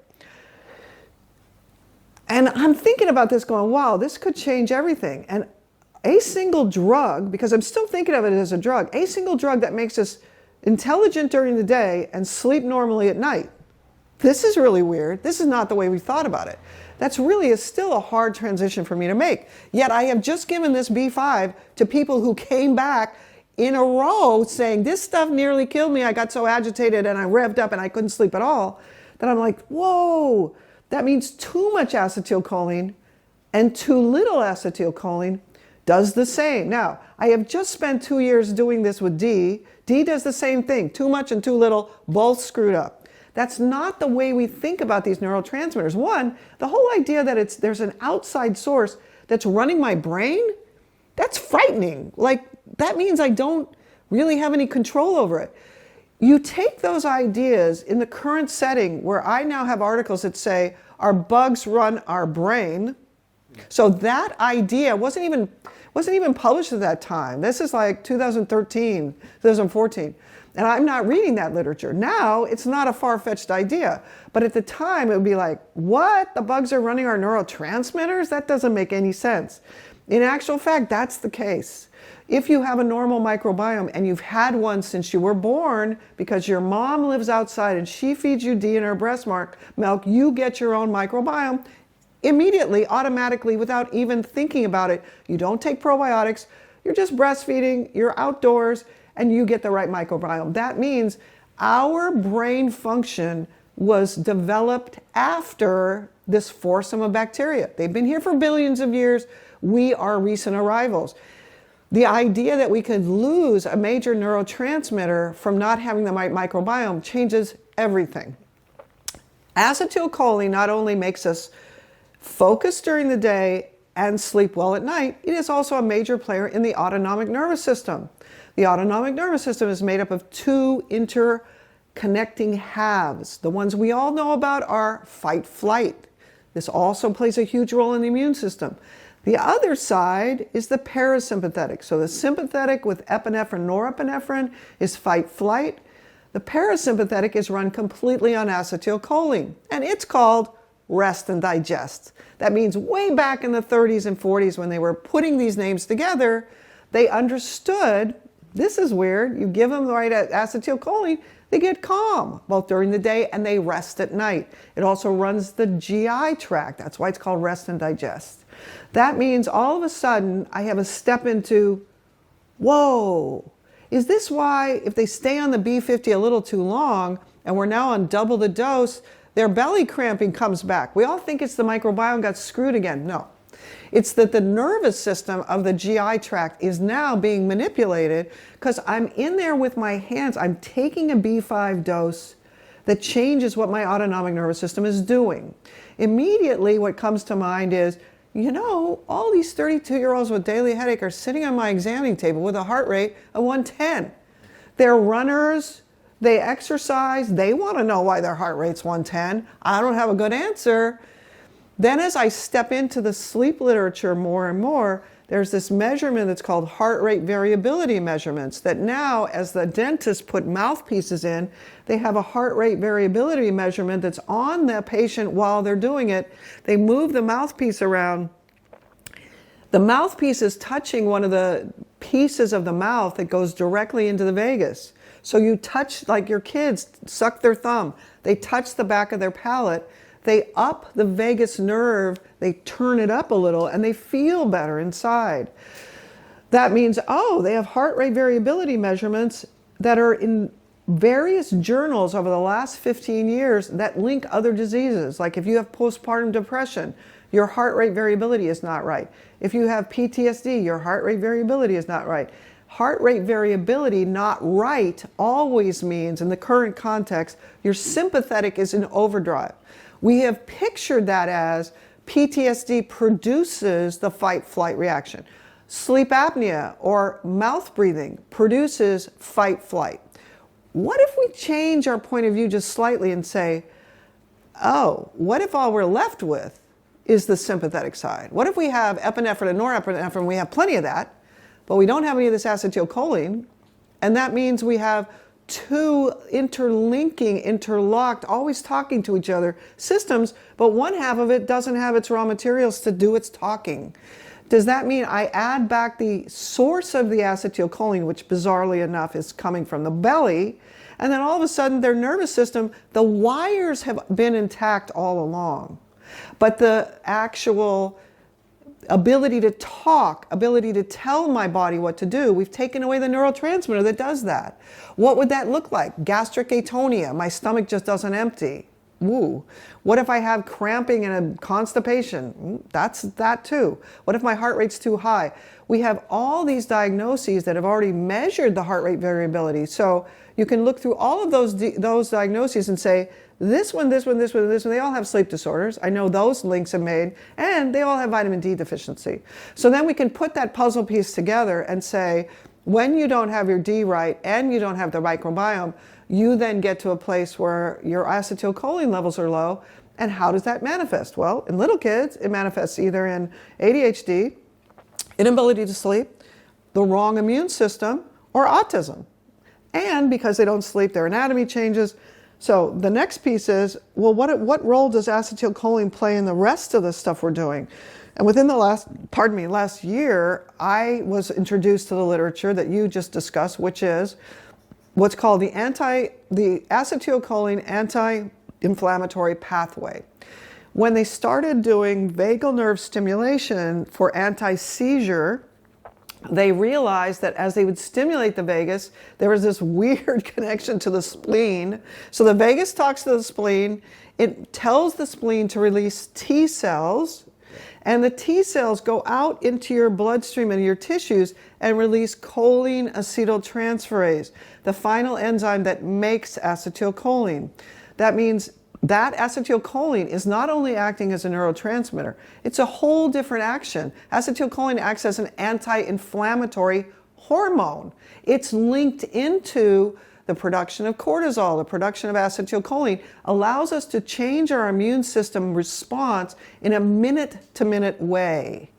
And I'm thinking about this going, wow, this could change everything. And a single drug, because I'm still thinking of it as a drug, a single drug that makes us intelligent during the day and sleep normally at night. This is really weird. This is not the way we thought about it. That's really still a hard transition for me to make. Yet I have just given this B5 to people who came back in a row saying, this stuff nearly killed me. I got so agitated and I revved up and I couldn't sleep at all. That I'm like, whoa. That means too much acetylcholine and too little acetylcholine does the same. Now, I have just spent 2 years doing this with D. D does the same thing. Too much and too little, both screwed up. That's not the way we think about these neurotransmitters. One, the whole idea that there's an outside source that's running my brain, that's frightening. Like, that means I don't really have any control over it. You take those ideas in the current setting where I now have articles that say our bugs run our brain. So that idea wasn't even published at that time. This is like 2013, 2014. And I'm not reading that literature. Now, it's not a far-fetched idea. But at the time, it would be like, what? The bugs are running our neurotransmitters? That doesn't make any sense. In actual fact, that's the case. If you have a normal microbiome and you've had one since you were born because your mom lives outside and she feeds you D in her breast milk, you get your own microbiome immediately, automatically, without even thinking about it. You don't take probiotics. You're just breastfeeding. You're outdoors. And you get the right microbiome. That means our brain function was developed after this foursome of bacteria. They've been here for billions of years. We are recent arrivals. The idea that we could lose a major neurotransmitter from not having the right microbiome changes everything. Acetylcholine not only makes us focus during the day and sleep well at night, it is also a major player in the autonomic nervous system. The autonomic nervous system is made up of two interconnecting halves. The ones we all know about are fight-flight. This also plays a huge role in the immune system. The other side is the parasympathetic. So the sympathetic with epinephrine, norepinephrine is fight-flight. The parasympathetic is run completely on acetylcholine, and it's called rest and digest. That means way back in the 30s and 40s when they were putting these names together, they understood, this is weird, you give them the right acetylcholine, they get calm both during the day and they rest at night. It also runs the GI tract. That's why it's called rest and digest. That means all of a sudden I have a step into, whoa, is this why if they stay on the B50 a little too long and we're now on double the dose, their belly cramping comes back? We all think it's the microbiome got screwed again. No. It's that the nervous system of the GI tract is now being manipulated because I'm in there with my hands. I'm taking a B5 dose that changes what my autonomic nervous system is doing. Immediately what comes to mind is, you know, all these 32-year-olds with daily headache are sitting on my examining table with a heart rate of 110. They're runners, they exercise, they want to know why their heart rate's 110. I don't have a good answer. Then as I step into the sleep literature more and more, there's this measurement that's called heart rate variability measurements that now, as the dentists put mouthpieces in, they have a heart rate variability measurement that's on the patient while they're doing it. They move the mouthpiece around. The mouthpiece is touching one of the pieces of the mouth that goes directly into the vagus. So you touch, like your kids suck their thumb, they touch the back of their palate, they up the vagus nerve, they turn it up a little, and they feel better inside. That means, oh, they have heart rate variability measurements that are in various journals over the last 15 years that link other diseases. Like if you have postpartum depression, your heart rate variability is not right. If you have PTSD, your heart rate variability is not right. Heart rate variability not right always means, in the current context, your sympathetic is in overdrive. We have pictured that as PTSD produces the fight-flight reaction. Sleep apnea or mouth breathing produces fight-flight. What if we change our point of view just slightly and say, oh, what if all we're left with is the sympathetic side? What if we have epinephrine and norepinephrine, we have plenty of that, but we don't have any of this acetylcholine, and that means we have two interlinking, interlocked, always talking to each other systems, but one half of it doesn't have its raw materials to do its talking. Does that mean I add back the source of the acetylcholine, which bizarrely enough is coming from the belly, and then all of a sudden their nervous system, the wires have been intact all along, but the actual ability to talk, ability to tell my body what to do, we've taken away the neurotransmitter that does that. What would that look like? Gastric atonia, my stomach just doesn't empty. Woo. What if I have cramping and a constipation? That's that too. What if my heart rate's too high? We have all these diagnoses that have already measured the heart rate variability. So you can look through all of those diagnoses and say, this one, this one, this one, this one, they all have sleep disorders. I know those links are made, and they all have vitamin D deficiency. So then we can put that puzzle piece together and say, when you don't have your D right and you don't have the microbiome, you then get to a place where your acetylcholine levels are low. And how does that manifest? Well, in little kids, it manifests either in ADHD, inability to sleep, the wrong immune system, or autism. And because they don't sleep, their anatomy changes. So the next piece is, well, what role does acetylcholine play in the rest of the stuff we're doing? And within the last year, I was introduced to the literature that you just discussed, which is what's called the acetylcholine anti-inflammatory pathway. When they started doing vagal nerve stimulation for anti-seizure, they realized that as they would stimulate the vagus, there was this weird connection to the spleen. So the vagus talks to the spleen, it tells the spleen to release T cells, and the T cells go out into your bloodstream and your tissues and release choline acetyltransferase, the final enzyme that makes acetylcholine. That means that acetylcholine is not only acting as a neurotransmitter, it's a whole different action. Acetylcholine acts as an anti-inflammatory hormone. It's linked into the production of cortisol, the production of acetylcholine, allows us to change our immune system response in a minute-to-minute way.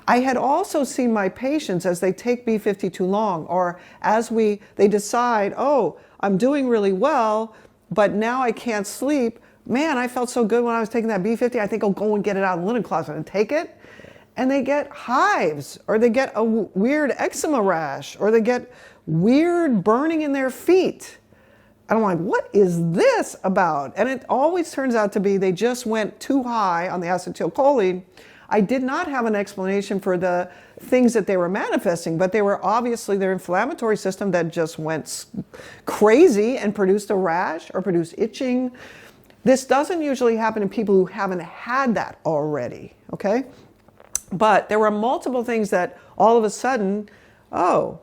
I had also seen my patients as they take B50 too long, or as they decide, oh, I'm doing really well, but now I can't sleep. man, I felt so good when I was taking that B50. I think I'll go and get it out of the linen closet and take it. And they get hives, or they get a weird eczema rash, or they get weird burning in their feet. And I'm like, what is this about? And it always turns out to be they just went too high on the acetylcholine. I did not have an explanation for the things that they were manifesting, but they were obviously their inflammatory system that just went crazy and produced a rash or produced itching. This doesn't usually happen in people who haven't had that already, okay? But there were multiple things that all of a sudden, oh,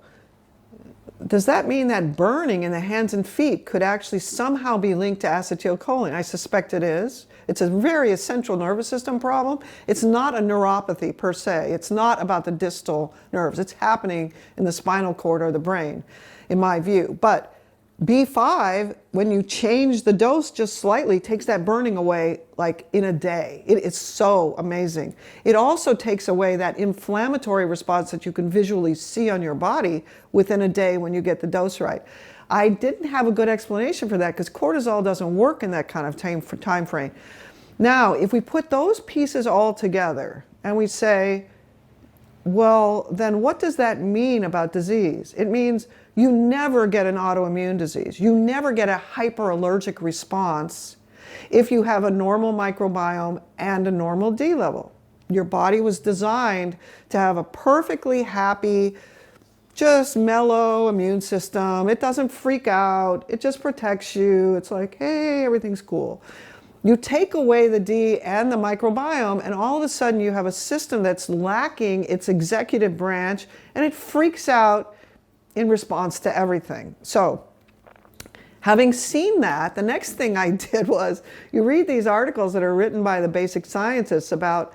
does that mean that burning in the hands and feet could actually somehow be linked to acetylcholine? I suspect it is. It's a very essential nervous system problem. It's not a neuropathy per se. It's not about the distal nerves. It's happening in the spinal cord or the brain, in my view. But B5, when you change the dose just slightly, takes that burning away like in a day. It is so amazing. It also takes away that inflammatory response that you can visually see on your body within a day when you get the dose right. I didn't have a good explanation for that because cortisol doesn't work in that kind of time frame. Now, if we put those pieces all together and we say, well, then what does that mean about disease? It means you never get an autoimmune disease. You never get a hyperallergic response if you have a normal microbiome and a normal D level. Your body was designed to have a perfectly happy, just mellow immune system. It doesn't freak out. It just protects you. It's like, hey, everything's cool. You take away the D and the microbiome, and all of a sudden you have a system that's lacking its executive branch, and it freaks out in response to everything. So, having seen that, the next thing I did was, you read these articles that are written by the basic scientists about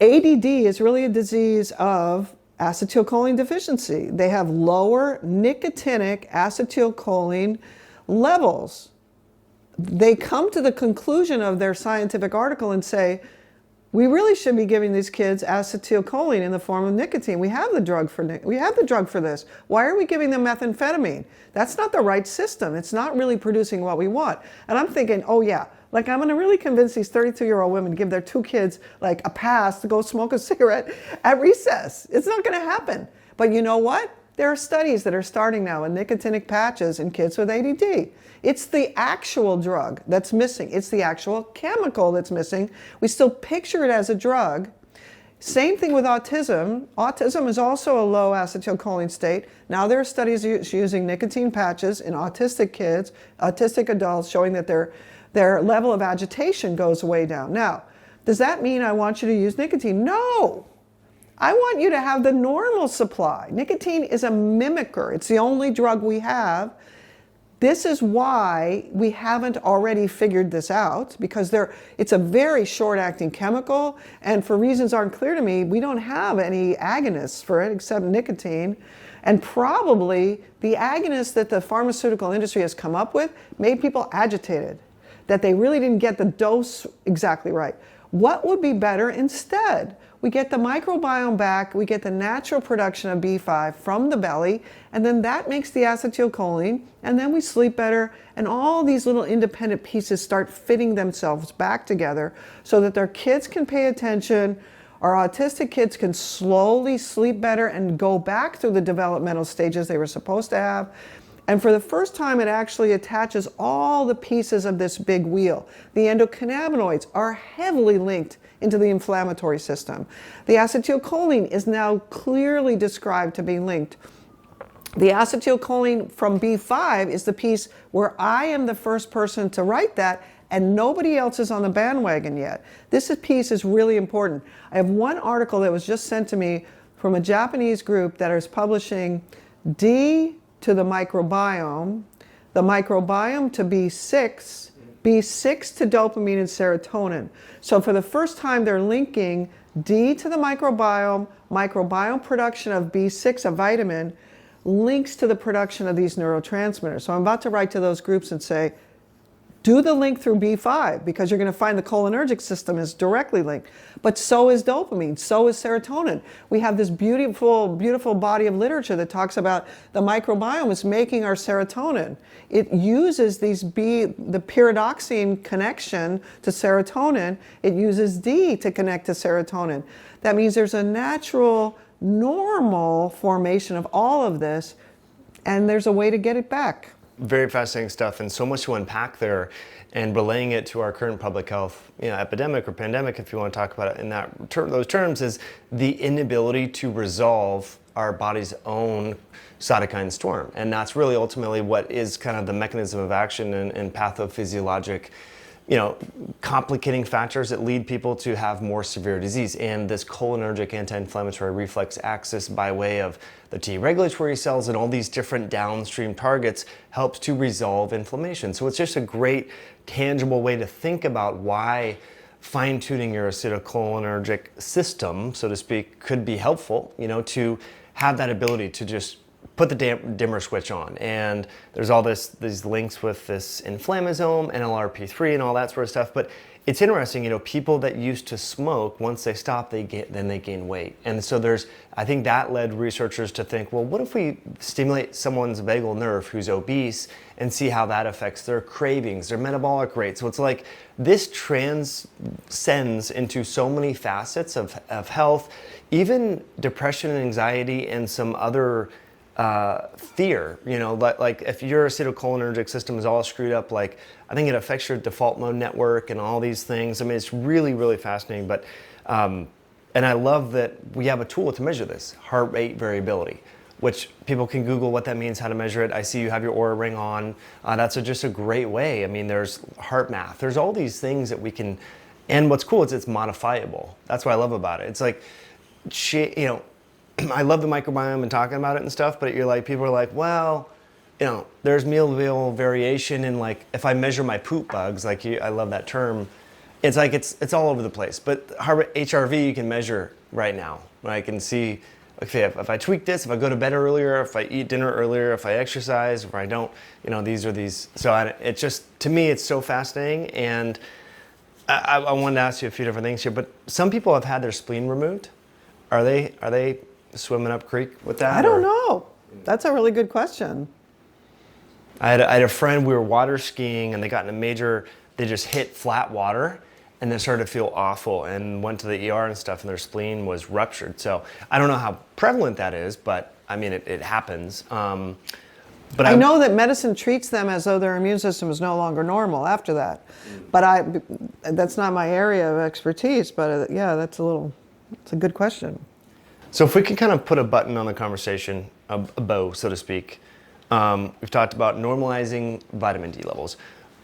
ADD is really a disease of acetylcholine deficiency. They have lower nicotinic acetylcholine levels. They come to the conclusion of their scientific article and say, we really should be giving these kids acetylcholine in the form of nicotine. We have the drug for this. Why are we giving them methamphetamine? That's not the right system. It's not really producing what we want. And I'm thinking, oh yeah, like I'm going to really convince these 32-year-old women to give their two kids like a pass to go smoke a cigarette at recess. It's not going to happen. But you know what? There are studies that are starting now with nicotinic patches in kids with ADD. It's the actual drug that's missing. It's the actual chemical that's missing. We still picture it as a drug. Same thing with autism. Autism is also a low acetylcholine state. Now there are studies using nicotine patches in autistic kids, autistic adults, showing that their level of agitation goes way down. Now, does that mean I want you to use nicotine? No. I want you to have the normal supply. Nicotine is a mimicker. It's the only drug we have. This is why we haven't already figured this out, because it's a very short-acting chemical, and for reasons aren't clear to me, we don't have any agonists for it except nicotine. And probably the agonists that the pharmaceutical industry has come up with made people agitated, that they really didn't get the dose exactly right. What would be better instead? We get the microbiome back, we get the natural production of B5 from the belly, and then that makes the acetylcholine, and then we sleep better, and all these little independent pieces start fitting themselves back together so that their kids can pay attention, our autistic kids can slowly sleep better and go back through the developmental stages they were supposed to have. And for the first time, it actually attaches all the pieces of this big wheel. The endocannabinoids are heavily linked into the inflammatory system. The acetylcholine is now clearly described to be linked. The acetylcholine from B5 is the piece where I am the first person to write that, and nobody else is on the bandwagon yet. This piece is really important. I have one article that was just sent to me from a Japanese group that is publishing D to the microbiome to B6, B6 to dopamine and serotonin. So for the first time, they're linking D to the microbiome production of B6, a vitamin, links to the production of these neurotransmitters. So I'm about to write to those groups and say, Do the link through B5 because you're going to find the cholinergic system is directly linked. But so is dopamine, so is serotonin. We have this beautiful, beautiful body of literature that talks about the microbiome is making our serotonin. It uses the pyridoxine connection to serotonin. It uses D to connect to serotonin. That means there's a natural, normal formation of all of this, and there's a way to get it back. Very fascinating stuff, and so much to unpack there, and relaying it to our current public health, epidemic or pandemic, if you want to talk about it in those terms, is the inability to resolve our body's own cytokine storm, and that's really ultimately what is kind of the mechanism of action and pathophysiologic, complicating factors that lead people to have more severe disease. And this cholinergic anti-inflammatory reflex axis by way of the T regulatory cells and all these different downstream targets helps to resolve inflammation. So it's just a great tangible way to think about why fine-tuning your acetylcholinergic system, so to speak, could be helpful, to have that ability to just put the dimmer switch on. And there's all these links with this inflammasome, NLRP3 and all that sort of stuff. But it's interesting, people that used to smoke, once they stop, they gain weight. And so I think that led researchers to think, well, what if we stimulate someone's vagal nerve who's obese and see how that affects their cravings, their metabolic rate. So it's like this transcends into so many facets of health, even depression and anxiety and some other fear, like if your acetylcholinergic system is all screwed up, like I think it affects your default mode network and all these things. I mean, it's really, really fascinating. But and I love that we have a tool to measure this, heart rate variability, which people can Google what that means, how to measure it. I see you have your Oura ring on. That's just a great way. I mean, there's heart math. There's all these things that we can, and what's cool is it's modifiable. That's what I love about it. It's like, I love the microbiome and talking about it and stuff, but people are like, well, there's meal-to-meal variation in like, if I measure my poop bugs, I love that term. It's like, it's all over the place. But HRV you can measure right now. I can see, okay, if I tweak this, if I go to bed earlier, if I eat dinner earlier, if I exercise, if I don't, these are these. So it's just, to me, it's so fascinating. And I wanted to ask you a few different things here, but some people have had their spleen removed. Are they swimming up creek with that? I don't know. That's a really good question. I had a friend, we were water skiing and they got in they just hit flat water and then started to feel awful and went to the ER and stuff and their spleen was ruptured. So I don't know how prevalent that is, but I mean, it happens. But I know that medicine treats them as though their immune system is no longer normal after that. But that's not my area of expertise, but it's a good question. So if we can kind of put a button on the conversation, a bow, so to speak, we've talked about normalizing vitamin D levels,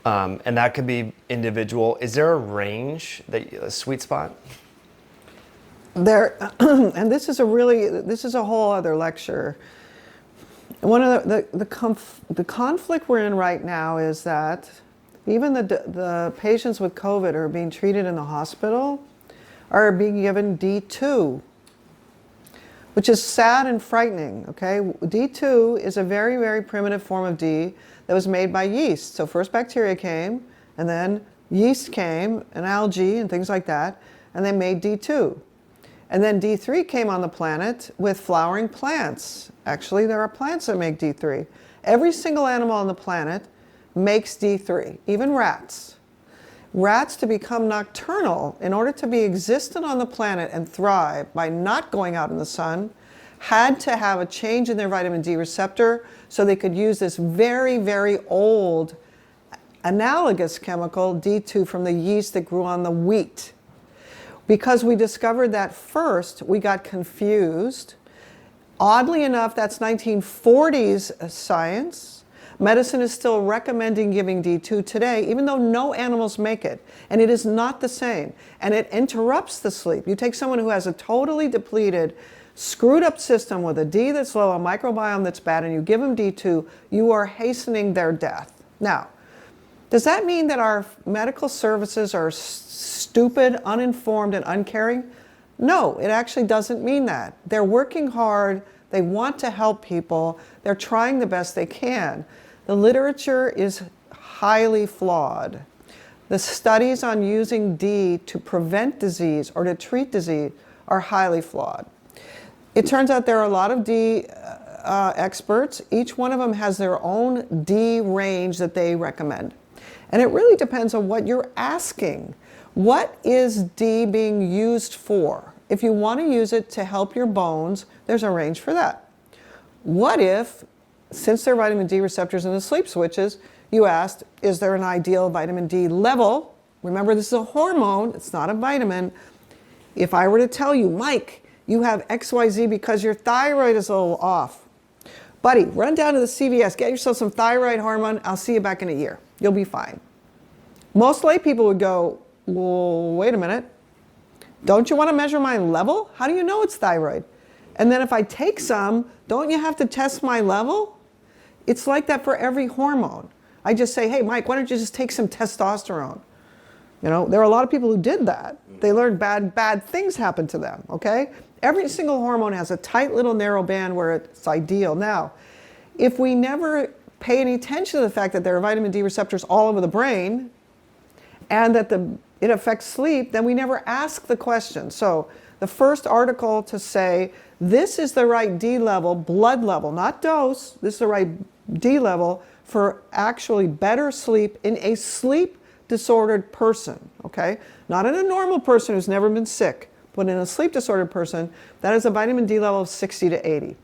and that could be individual. Is there a range, a sweet spot? There, and this is a whole other lecture. One of the conflict we're in right now is that even the patients with COVID who are being treated in the hospital are being given D2. Which is sad and frightening, okay? D2 is a very, very primitive form of D that was made by yeast. So first bacteria came, and then yeast came, and algae, and things like that, and they made D2. And then D3 came on the planet with flowering plants. Actually, there are plants that make D3. Every single animal on the planet makes D3, even rats. Rats, to become nocturnal, in order to be existent on the planet and thrive by not going out in the sun, had to have a change in their vitamin D receptor so they could use this very, very old analogous chemical, D2, from the yeast that grew on the wheat. Because we discovered that first, we got confused. Oddly enough, that's 1940s science. Medicine is still recommending giving D2 today, even though no animals make it. And it is not the same. And it interrupts the sleep. You take someone who has a totally depleted, screwed up system with a D that's low, a microbiome that's bad, and you give them D2, you are hastening their death. Now, does that mean that our medical services are stupid, uninformed, and uncaring? No, it actually doesn't mean that. They're working hard. They want to help people. They're trying the best they can. The literature is highly flawed. The studies on using D to prevent disease or to treat disease are highly flawed. It turns out there are a lot of D experts. Each one of them has their own D range that they recommend. And it really depends on what you're asking. What is D being used for? If you want to use it to help your bones, there's a range for that. What if, since there are vitamin D receptors in the sleep switches, you asked, is there an ideal vitamin D level? Remember, this is a hormone, it's not a vitamin. If I were to tell you, Mike, you have XYZ because your thyroid is a little off. Buddy, run down to the CVS, get yourself some thyroid hormone, I'll see you back in a year. You'll be fine. Most lay people would go, well, wait a minute. Don't you want to measure my level? How do you know it's thyroid? And then if I take some, don't you have to test my level? It's like that for every hormone. I just say, hey, Mike, why don't you just take some testosterone? You know, there are a lot of people who did that. They learned bad things happened to them, okay? Every single hormone has a tight little narrow band where it's ideal. Now, if we never pay any attention to the fact that there are vitamin D receptors all over the brain and that it affects sleep, then we never ask the question. So the first article to say, this is the right D level, blood level, not dose, this is the right D level for actually better sleep in a sleep disordered person, okay? Not in a normal person who's never been sick, but in a sleep disordered person, that is a vitamin D level of 60 to 80.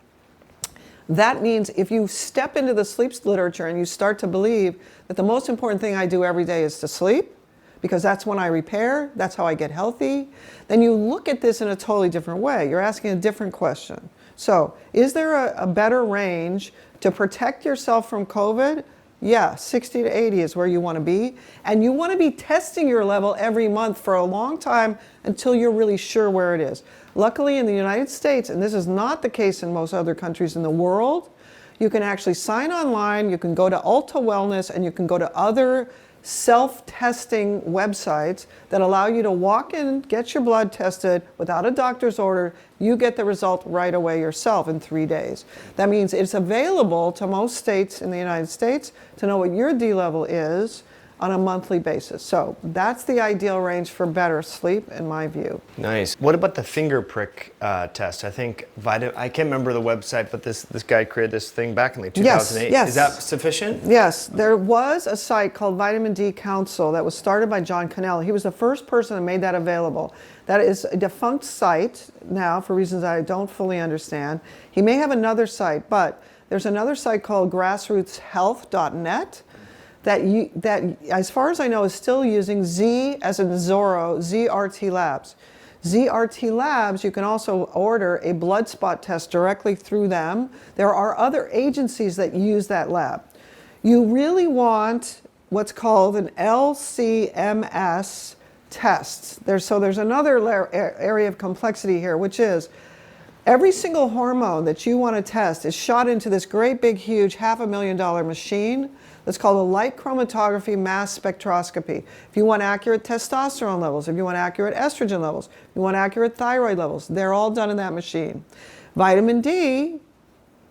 That means if you step into the sleep literature and you start to believe that the most important thing I do every day is to sleep, because that's when I repair, that's how I get healthy, then you look at this in a totally different way. You're asking a different question. So, is there a better range to protect yourself from COVID? Yeah, 60 to 80 is where you want to be. And you want to be testing your level every month for a long time until you're really sure where it is. Luckily in the United States, and this is not the case in most other countries in the world, you can actually sign online, you can go to Ulta Wellness, and you can go to other self-testing websites that allow you to walk in, get your blood tested without a doctor's order. You get the result right away yourself in 3 days. That means it's available to most states in the United States to know what your D level is on a monthly basis. So that's the ideal range for better sleep in my view. Nice. What about the finger prick test? I think I can't remember the website, but this guy created this thing back in like 2008. Yes. Is that sufficient? Yes, there was a site called Vitamin D Council that was started by John Cannell. He was the first person that made that available. That is a defunct site now for reasons I don't fully understand. He may have another site, but there's another site called grassrootshealth.net that as far as I know is still using Z as in Zorro, ZRT Labs. ZRT Labs, you can also order a blood spot test directly through them. There are other agencies that use that lab. You really want what's called an LCMS test. There's another area of complexity here, which is every single hormone that you want to test is shot into this great big huge $500,000 machine that's called a light chromatography mass spectroscopy. If you want accurate testosterone levels, if you want accurate estrogen levels, if you want accurate thyroid levels, they're all done in that machine. Vitamin D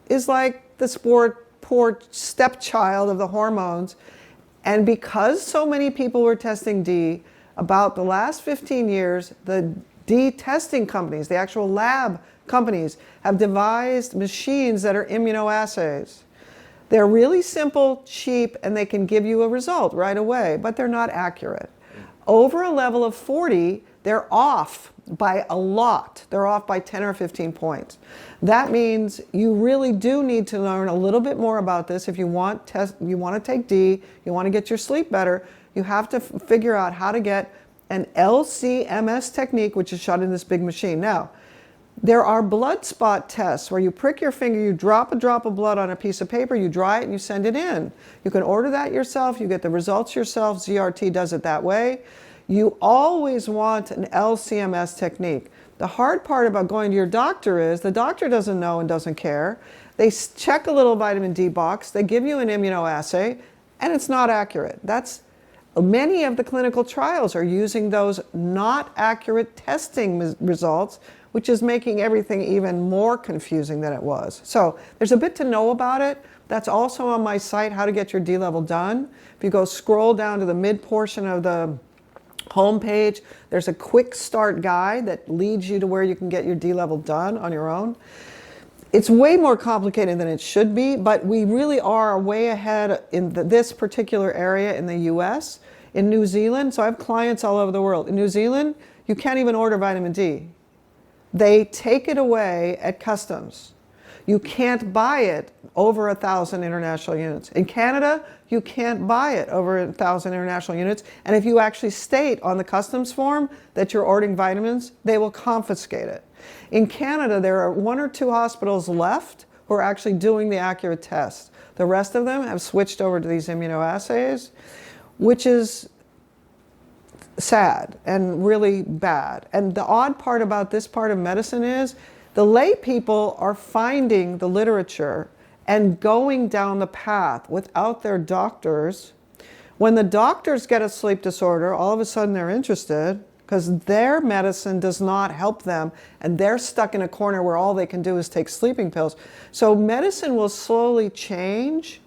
is like the poor stepchild of the hormones. And because so many people were testing D, about the last 15 years, the D testing companies, the actual lab companies, have devised machines that are immunoassays. They're really simple, cheap, and they can give you a result right away, but they're not accurate. Over a level of 40, they're off by a lot. They're off by 10 or 15 points. That means you really do need to learn a little bit more about this. If you want to take D, you want to get your sleep better, you have to figure out how to get an LCMS technique, which is shot in this big machine. Now, there are blood spot tests where you prick your finger, you drop a drop of blood on a piece of paper, you dry it, and you send it in. You can order that yourself, you get the results yourself. ZRT does it that way. You always want an LCMS technique. The hard part about going to your doctor is the doctor doesn't know and doesn't care. They check a little vitamin D box, they give you an immunoassay, and it's not accurate. Many of the clinical trials are using those not accurate testing results, which is making everything even more confusing than it was. So there's a bit to know about it, That's also on my site, How to Get Your D Level Done. If you go scroll down to the mid portion of the homepage, there's a quick start guide that leads you to where you can get your D Level done on your own. It's way more complicated than it should be, but we really are way ahead in this particular area in the US. In New Zealand, so I have clients all over the world. In New Zealand, you can't even order vitamin D. They take it away at customs. You can't buy it over 1,000 international units. In Canada, you can't buy it over 1,000 international units. And if you actually state on the customs form that you're ordering vitamins, they will confiscate it. In Canada, there are 1 or 2 hospitals left who are actually doing the accurate test. The rest of them have switched over to these immunoassays, which is sad and really bad. And the odd part about this part of medicine is the lay people are finding the literature and going down the path without their doctors. When the doctors get a sleep disorder, all of a sudden they're interested because their medicine does not help them and they're stuck in a corner where all they can do is take sleeping pills. So medicine will slowly change,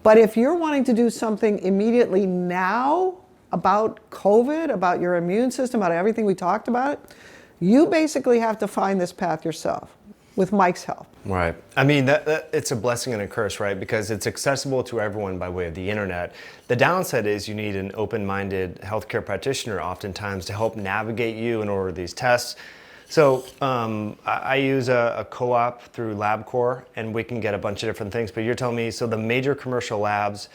but if you're wanting to do something immediately now about COVID, about your immune system, about everything we talked about, you basically have to find this path yourself with Mike's help. Right. I mean, it's a blessing and a curse, right? Because it's accessible to everyone by way of the internet. The downside is you need an open-minded healthcare practitioner oftentimes to help navigate you and order these tests. So I use a co-op through LabCorp, and we can get a bunch of different things. But you're telling me, so the major commercial labs,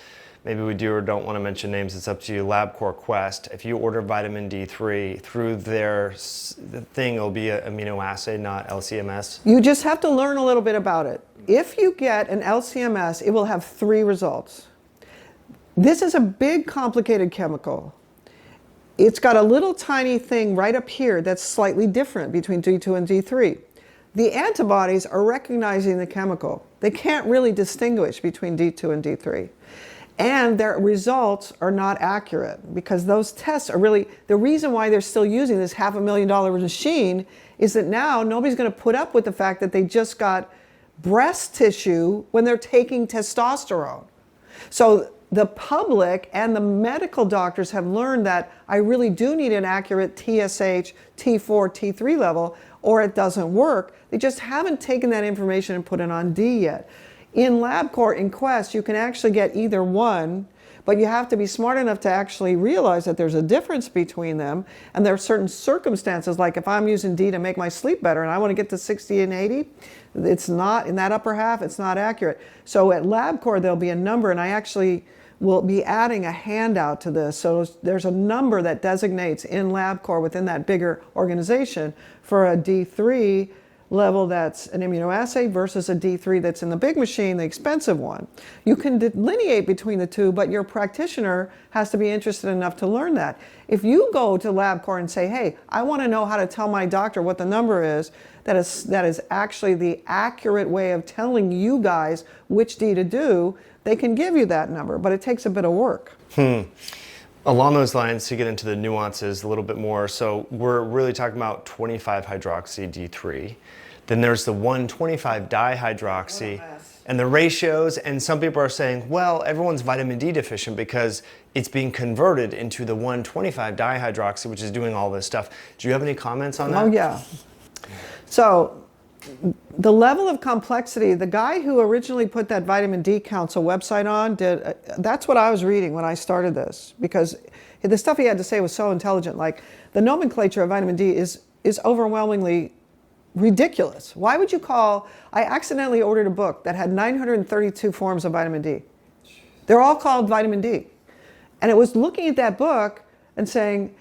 maybe we do or don't want to mention names, it's up to you, LabCorp, Quest, if you order vitamin D3 through their thing, it'll be an immunoassay, not LCMS? You just have to learn a little bit about it. If you get an LCMS, it will have 3 results. This is a big, complicated chemical. It's got a little tiny thing right up here that's slightly different between D2 and D3. The antibodies are recognizing the chemical. They can't really distinguish between D2 and D3. And their results are not accurate because those tests are really, the reason why they're still using this $500,000 machine is that now nobody's going to put up with the fact that they just got breast tissue when they're taking testosterone. So the public and the medical doctors have learned that I really do need an accurate TSH, T4, T3 level or it doesn't work. They just haven't taken that information and put it on D yet. In LabCorp, in Quest, you can actually get either one, but you have to be smart enough to actually realize that there's a difference between them. And there are certain circumstances, like if I'm using D to make my sleep better and I want to get to 60 and 80, it's not, in that upper half, it's not accurate. So at LabCorp, there'll be a number, and I actually will be adding a handout to this. So there's a number that designates in LabCorp within that bigger organization for a D3 level that's an immunoassay versus a D3 that's in the big machine, the expensive one. You can delineate between the two, but your practitioner has to be interested enough to learn that. If you go to LabCorp and say, hey, I want to know how to tell my doctor what the number is, that is actually the accurate way of telling you guys which D to do, they can give you that number, but it takes a bit of work. Along those lines, to get into the nuances a little bit more, so we're really talking about 25-hydroxy D3. Then there's the 1,25-dihydroxy and the ratios, and some people are saying, well, everyone's vitamin D deficient because it's being converted into the 1,25-dihydroxy, which is doing all this stuff. Do you have any comments on that? Oh, yeah. So the level of complexity, the guy who originally put that Vitamin D Council website on did, that's what I was reading when I started this, because the stuff he had to say was so intelligent. Like the nomenclature of vitamin D is overwhelmingly ridiculous. Why would you call, I accidentally ordered a book that had 932 forms of vitamin D. They're all called vitamin D. And it was looking at that book and saying,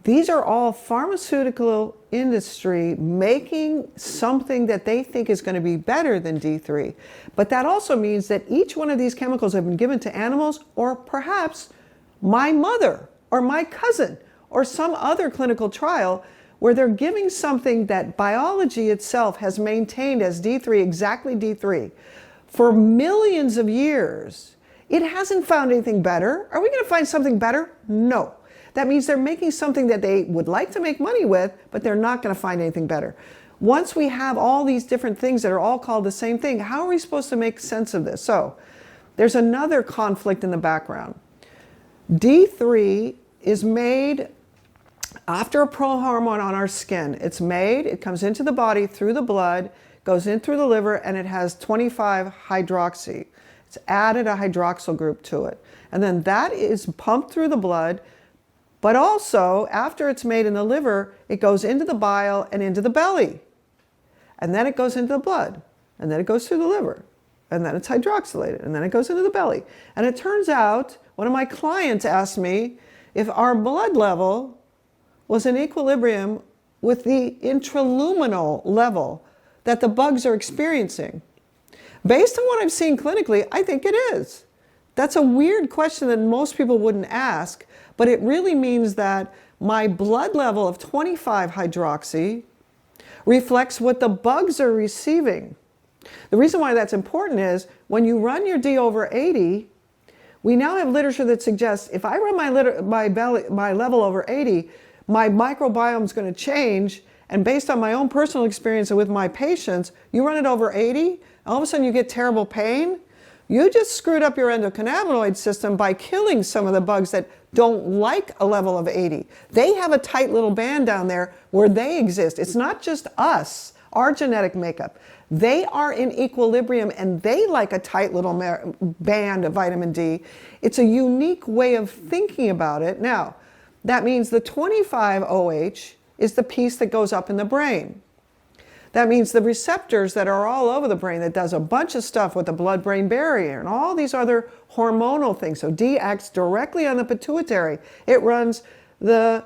these are all pharmaceutical industry making something that they think is going to be better than D3. But that also means that each one of these chemicals have been given to animals, or perhaps my mother or my cousin or some other clinical trial where they're giving something that biology itself has maintained as D3, exactly D3, for millions of years. It hasn't found anything better. Are we going to find something better? No. That means they're making something that they would like to make money with, but they're not going to find anything better. Once we have all these different things that are all called the same thing, how are we supposed to make sense of this? So there's another conflict in the background. D3 is made after a prohormone on our skin. It's made, it comes into the body through the blood, goes in through the liver, and it has 25-hydroxy. It's added a hydroxyl group to it. And then that is pumped through the blood, but also after it's made in the liver, it goes into the bile and into the belly. And then it goes into the blood, and then it goes through the liver, and then it's hydroxylated, and then it goes into the belly. And it turns out, one of my clients asked me if our blood level was in equilibrium with the intraluminal level that the bugs are experiencing. Based on what I've seen clinically, I think it is. That's a weird question that most people wouldn't ask, but it really means that my blood level of 25-hydroxy reflects what the bugs are receiving. The reason why that's important is when you run your D over 80, we now have literature that suggests if I run my level over 80, my microbiome is going to change. And based on my own personal experience with my patients, you run it over 80, all of a sudden you get terrible pain. You just screwed up your endocannabinoid system by killing some of the bugs that don't like a level of 80. They have a tight little band down there where they exist. It's not just us, our genetic makeup. They are in equilibrium and they like a tight little band of vitamin D. It's a unique way of thinking about it. Now, that means the 25-OH is the piece that goes up in the brain. That means the receptors that are all over the brain that does a bunch of stuff with the blood-brain barrier and all these other hormonal things. So D acts directly on the pituitary. It runs the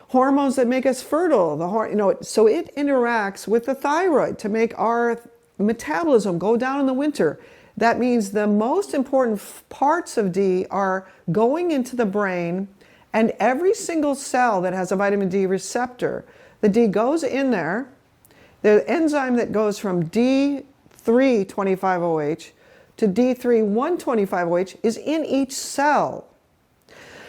hormones that make us fertile. So it interacts with the thyroid to make our metabolism go down in the winter. That means the most important parts of D are going into the brain, and every single cell that has a vitamin D receptor, the D goes in there. The enzyme that goes from D3-25-OH to D3-125-OH is in each cell.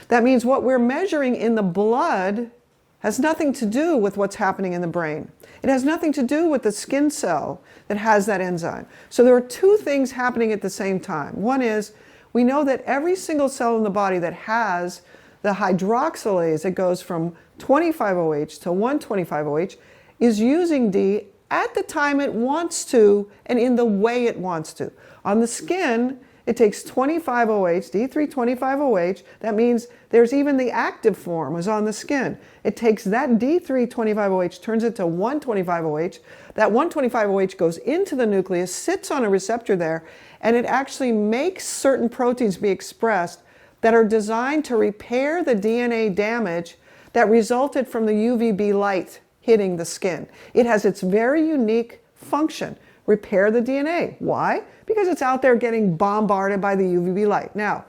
That means what we're measuring in the blood has nothing to do with what's happening in the brain. It has nothing to do with the skin cell that has that enzyme. So there are two things happening at the same time. One is we know that every single cell in the body that has the hydroxylase that goes from 25-OH to 125-OH is using D at the time it wants to and in the way it wants to. On the skin, it takes 25-OH, D3-25-OH. That means there's even the active form is on the skin. It takes that D3-25-OH, turns it to 125-OH. That 125-OH goes into the nucleus, sits on a receptor there, and it actually makes certain proteins be expressed that are designed to repair the DNA damage that resulted from the UVB light hitting the skin. It has its very unique function, repair the DNA. Why? Because it's out there getting bombarded by the UVB light. Now,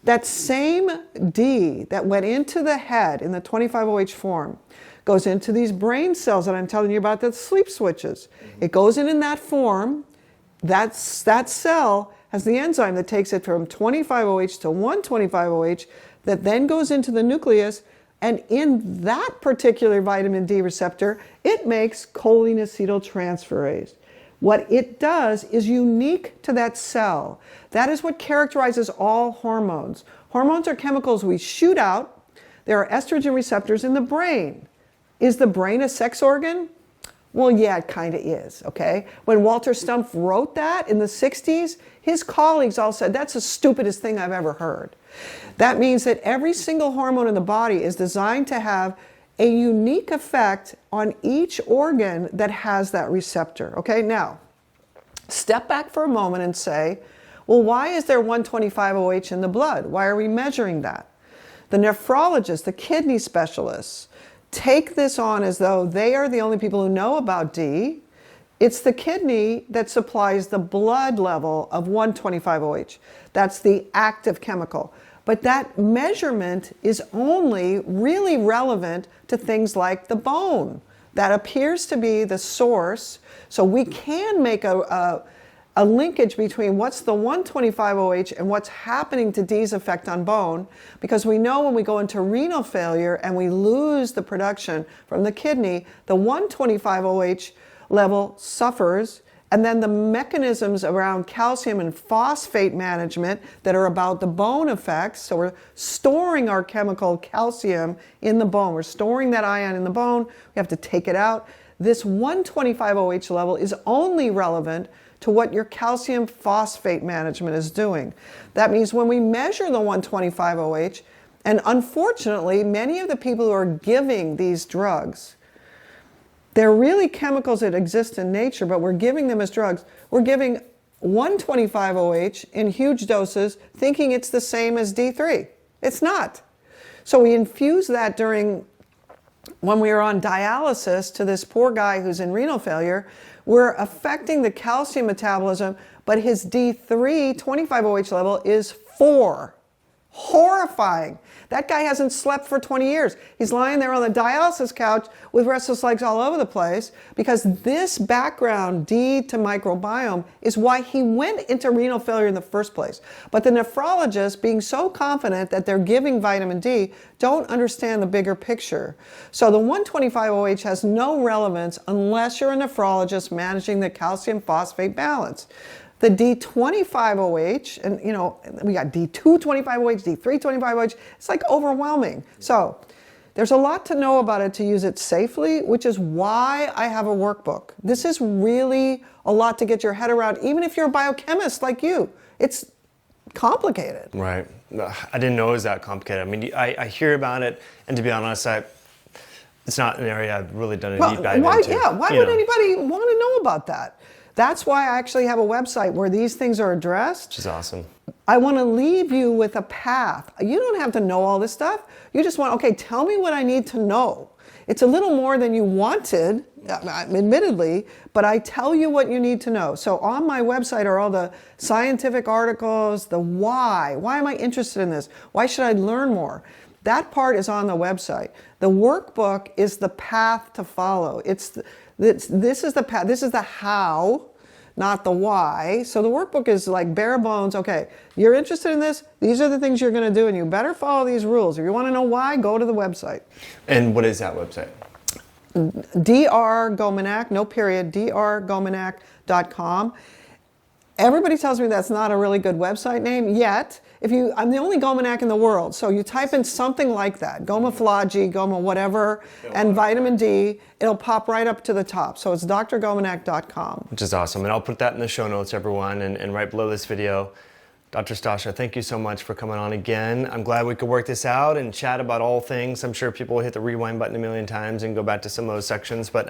that same D that went into the head in the 25-OH form goes into these brain cells that I'm telling you about, that sleep switches. It goes in that form. That cell has the enzyme that takes it from 25-OH to 125-OH that then goes into the nucleus. And in that particular vitamin D receptor, it makes cholinacetyltransferase. What it does is unique to that cell. That is what characterizes all hormones. Hormones are chemicals we shoot out. There are estrogen receptors in the brain. Is the brain a sex organ? Well, yeah, it kind of is, okay? When Walter Stumpf wrote that in the 60s, his colleagues all said, that's the stupidest thing I've ever heard. That means that every single hormone in the body is designed to have a unique effect on each organ that has that receptor, okay? Now, step back for a moment and say, well, why is there 125-OH in the blood? Why are we measuring that? The nephrologists, the kidney specialists, take this on as though they are the only people who know about D. It's the kidney that supplies the blood level of 125-OH. That's the active chemical. But that measurement is only really relevant to things like the bone. That appears to be the source. So we can make a linkage between what's the 125-OH and what's happening to D's effect on bone, because we know when we go into renal failure and we lose the production from the kidney, the 125-OH level suffers. And then the mechanisms around calcium and phosphate management that are about the bone effects. So we're storing our chemical calcium in the bone. We're storing that ion in the bone. We have to take it out. This 125-OH level is only relevant to what your calcium phosphate management is doing. That means when we measure the 125-OH, and unfortunately, many of the people who are giving these drugs, they're really chemicals that exist in nature, but we're giving them as drugs. We're giving 125-OH in huge doses, thinking it's the same as D3. It's not. So we infuse that when we are on dialysis to this poor guy who's in renal failure. We're affecting the calcium metabolism, but his D3 25-OH level is 4. Horrifying. That guy hasn't slept for 20 years. He's lying there on the dialysis couch with restless legs all over the place because this background D to microbiome is why he went into renal failure in the first place. But the nephrologists, being so confident that they're giving vitamin D, don't understand the bigger picture. So the 125-OH has no relevance unless you're a nephrologist managing the calcium phosphate balance. The D25-OH, and we got D225-OH, D325-OH, it's like overwhelming. So there's a lot to know about it to use it safely, which is why I have a workbook. This is really a lot to get your head around, even if you're a biochemist like you. It's complicated. Right. I didn't know it was that complicated. I mean, I hear about it, and to be honest, it's not an area I've really done a deep dive into. Yeah, why would anybody want to know about that? That's why I actually have a website where these things are addressed. Which is awesome. I want to leave you with a path. You don't have to know all this stuff. You just want, okay, tell me what I need to know. It's a little more than you wanted, admittedly, but I tell you what you need to know. So on my website are all the scientific articles, the why. Why am I interested in this? Why should I learn more? That part is on the website. The workbook is the path to follow. This is the path. This is the how, not the why. So the workbook is like bare bones. Okay, you're interested in this. These are the things you're going to do, and you better follow these rules. If you want to know why, go to the website. And what is that website? Dr. Gominak, no period, drgominak.com. Everybody tells me that's not a really good website name yet. I'm the only Gominak in the world, so you type in something like that, gomaflogy, goma whatever, and vitamin D, it'll pop right up to the top. So it's drgominak.com. Which is awesome, and I'll put that in the show notes, everyone, and right below this video. Dr. Stasha, thank you so much for coming on again. I'm glad we could work this out and chat about all things. I'm sure people will hit the rewind button a million times and go back to some of those sections, but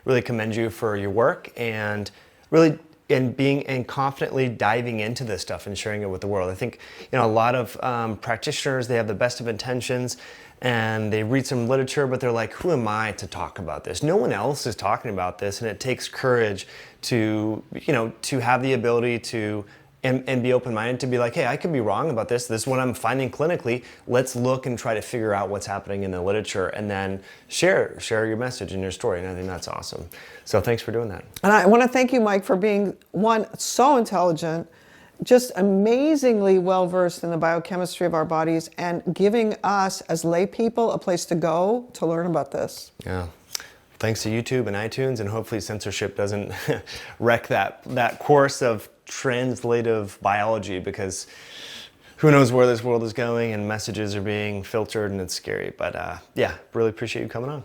really commend you for your work and really and confidently diving into this stuff and sharing it with the world. I think a lot of practitioners, they have the best of intentions and they read some literature, but they're like, who am I to talk about this? No one else is talking about this, and it takes courage to have the ability to and be open-minded to be like, hey, I could be wrong about this. This is what I'm finding clinically. Let's look and try to figure out what's happening in the literature and then share your message and your story. And I think that's awesome. So thanks for doing that. And I want to thank you, Mike, for being, one, so intelligent, just amazingly well-versed in the biochemistry of our bodies and giving us as lay people a place to go to learn about this. Yeah. Thanks to YouTube and iTunes, and hopefully censorship doesn't wreck that course of translative biology, because who knows where this world is going and messages are being filtered and it's scary. But yeah, really appreciate you coming on.